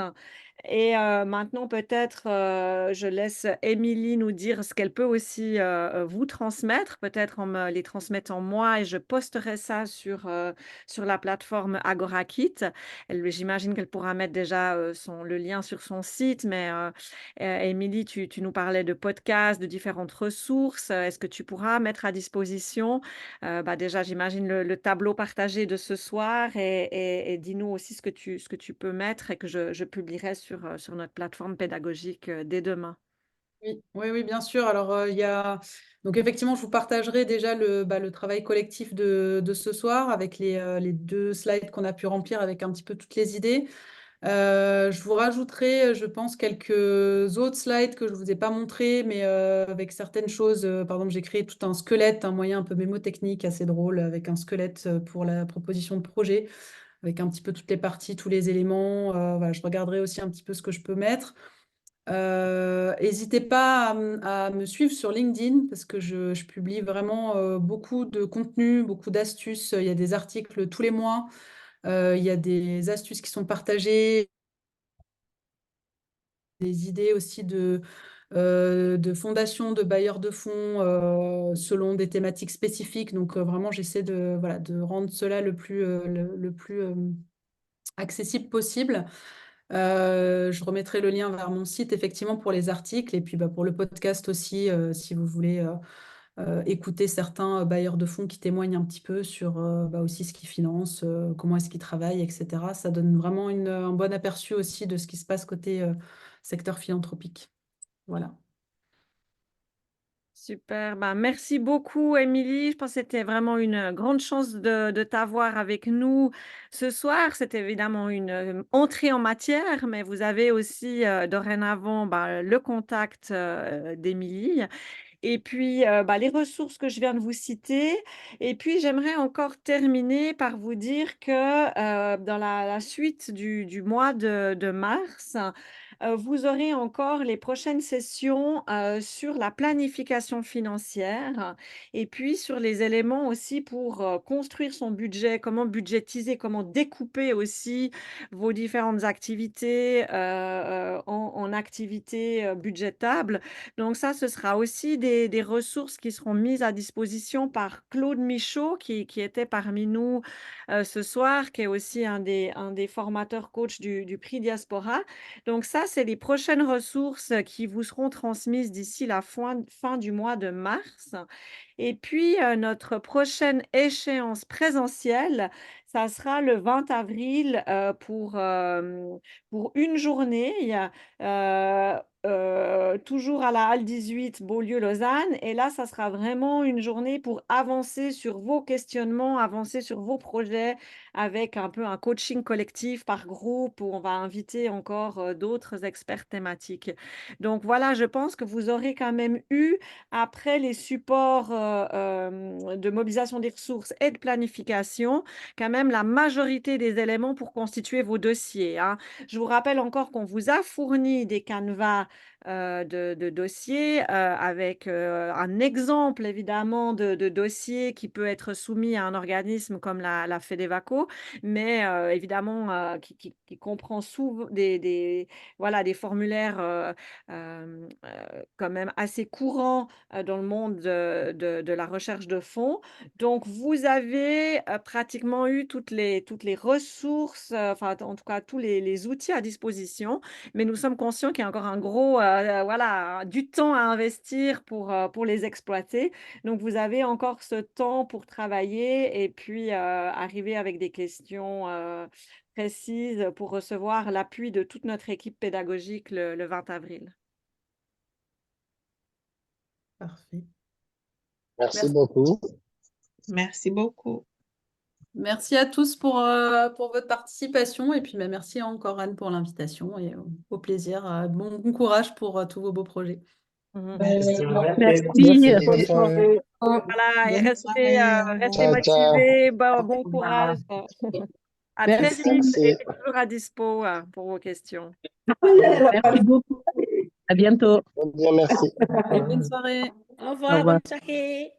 Et maintenant, peut-être, je laisse Émilie nous dire ce qu'elle peut aussi vous transmettre, peut-être en me les transmettant moi, et je posterai ça sur la plateforme Agorakit. J'imagine qu'elle pourra mettre déjà le lien sur son site, mais Émilie, tu nous parlais de podcasts, de différentes ressources. Est-ce que tu pourras mettre à disposition déjà, j'imagine le tableau partagé de ce soir, et dis-nous aussi ce que tu peux mettre et que je publierai sur notre plateforme pédagogique dès demain. Oui, oui, oui, bien sûr. Alors, donc effectivement, je vous partagerai déjà le travail collectif de ce soir avec les 2 slides qu'on a pu remplir avec un petit peu toutes les idées. Je vous rajouterai, je pense, quelques autres slides que je ne vous ai pas montrés, mais avec certaines choses. Par exemple, j'ai créé tout un squelette, un moyen un peu mémotechnique assez drôle, avec un squelette pour la proposition de projet, avec un petit peu toutes les parties, tous les éléments. Voilà, je regarderai aussi un petit peu ce que je peux mettre. N'hésitez pas à me suivre sur LinkedIn parce que je publie vraiment beaucoup de contenu, beaucoup d'astuces. Il y a des articles tous les mois. Il y a des astuces qui sont partagées, des idées aussi de fondations, de bailleurs de fonds selon des thématiques spécifiques. Donc vraiment, j'essaie de rendre cela le plus accessible possible. Je remettrai le lien vers mon site effectivement pour les articles et puis pour le podcast aussi, si vous voulez écouter certains bailleurs de fonds qui témoignent un petit peu sur aussi ce qu'ils financent, comment est-ce qu'ils travaillent, etc. Ça donne vraiment un bon aperçu aussi de ce qui se passe côté secteur philanthropique. Voilà. Super, merci beaucoup, Émilie. Je pense que c'était vraiment une grande chance de t'avoir avec nous ce soir. C'est évidemment une entrée en matière, mais vous avez aussi dorénavant le contact d'Émilie. Et puis, les ressources que je viens de vous citer. Et puis, j'aimerais encore terminer par vous dire que dans la suite du mois de mars, vous aurez encore les prochaines sessions sur la planification financière et puis sur les éléments aussi pour construire son budget, comment budgétiser, comment découper aussi vos différentes activités en activités budgétables. Donc ça, ce sera aussi des ressources qui seront mises à disposition par Claude Michaud, qui était parmi nous ce soir, qui est aussi un des formateurs coach du prix Diaspora. Donc ça, c'est les prochaines ressources qui vous seront transmises d'ici la fin du mois de mars. Et puis, notre prochaine échéance présentielle, ça sera le 20 avril pour une journée. Toujours à la Halle 18, Beaulieu-Lausanne. Et là, ça sera vraiment une journée pour avancer sur vos questionnements, avancer sur vos projets avec un peu un coaching collectif par groupe où on va inviter encore d'autres experts thématiques. Donc voilà, je pense que vous aurez quand même eu, après les supports de mobilisation des ressources et de planification, quand même la majorité des éléments pour constituer vos dossiers, hein. Je vous rappelle encore qu'on vous a fourni des canevas de dossiers, avec un exemple évidemment de dossier qui peut être soumis à un organisme comme la FEDEVACO, mais évidemment qui comprend souvent voilà, des formulaires quand même assez courants dans le monde de la recherche de fonds. Donc, vous avez pratiquement eu toutes les ressources, enfin, en tout cas, tous les outils à disposition, mais nous sommes conscients qu'il y a encore un gros, voilà, du temps à investir pour les exploiter. Donc, vous avez encore ce temps pour travailler et puis arriver avec des questions précises pour recevoir l'appui de toute notre équipe pédagogique le 20 avril. Parfait. Merci beaucoup. Merci beaucoup. Merci à tous pour votre participation et puis merci encore Anne pour l'invitation et au plaisir. Bon courage pour tous vos beaux projets. Merci. Merci. Bonne soirée. Voilà, et Bonne restez, restez Ciao, ciao. motivés, bon courage. À très Merci. vite et Merci. toujours à dispo pour vos questions. Merci beaucoup. À bientôt. Bien, merci. Bonne soirée. Au revoir, bonne soirée.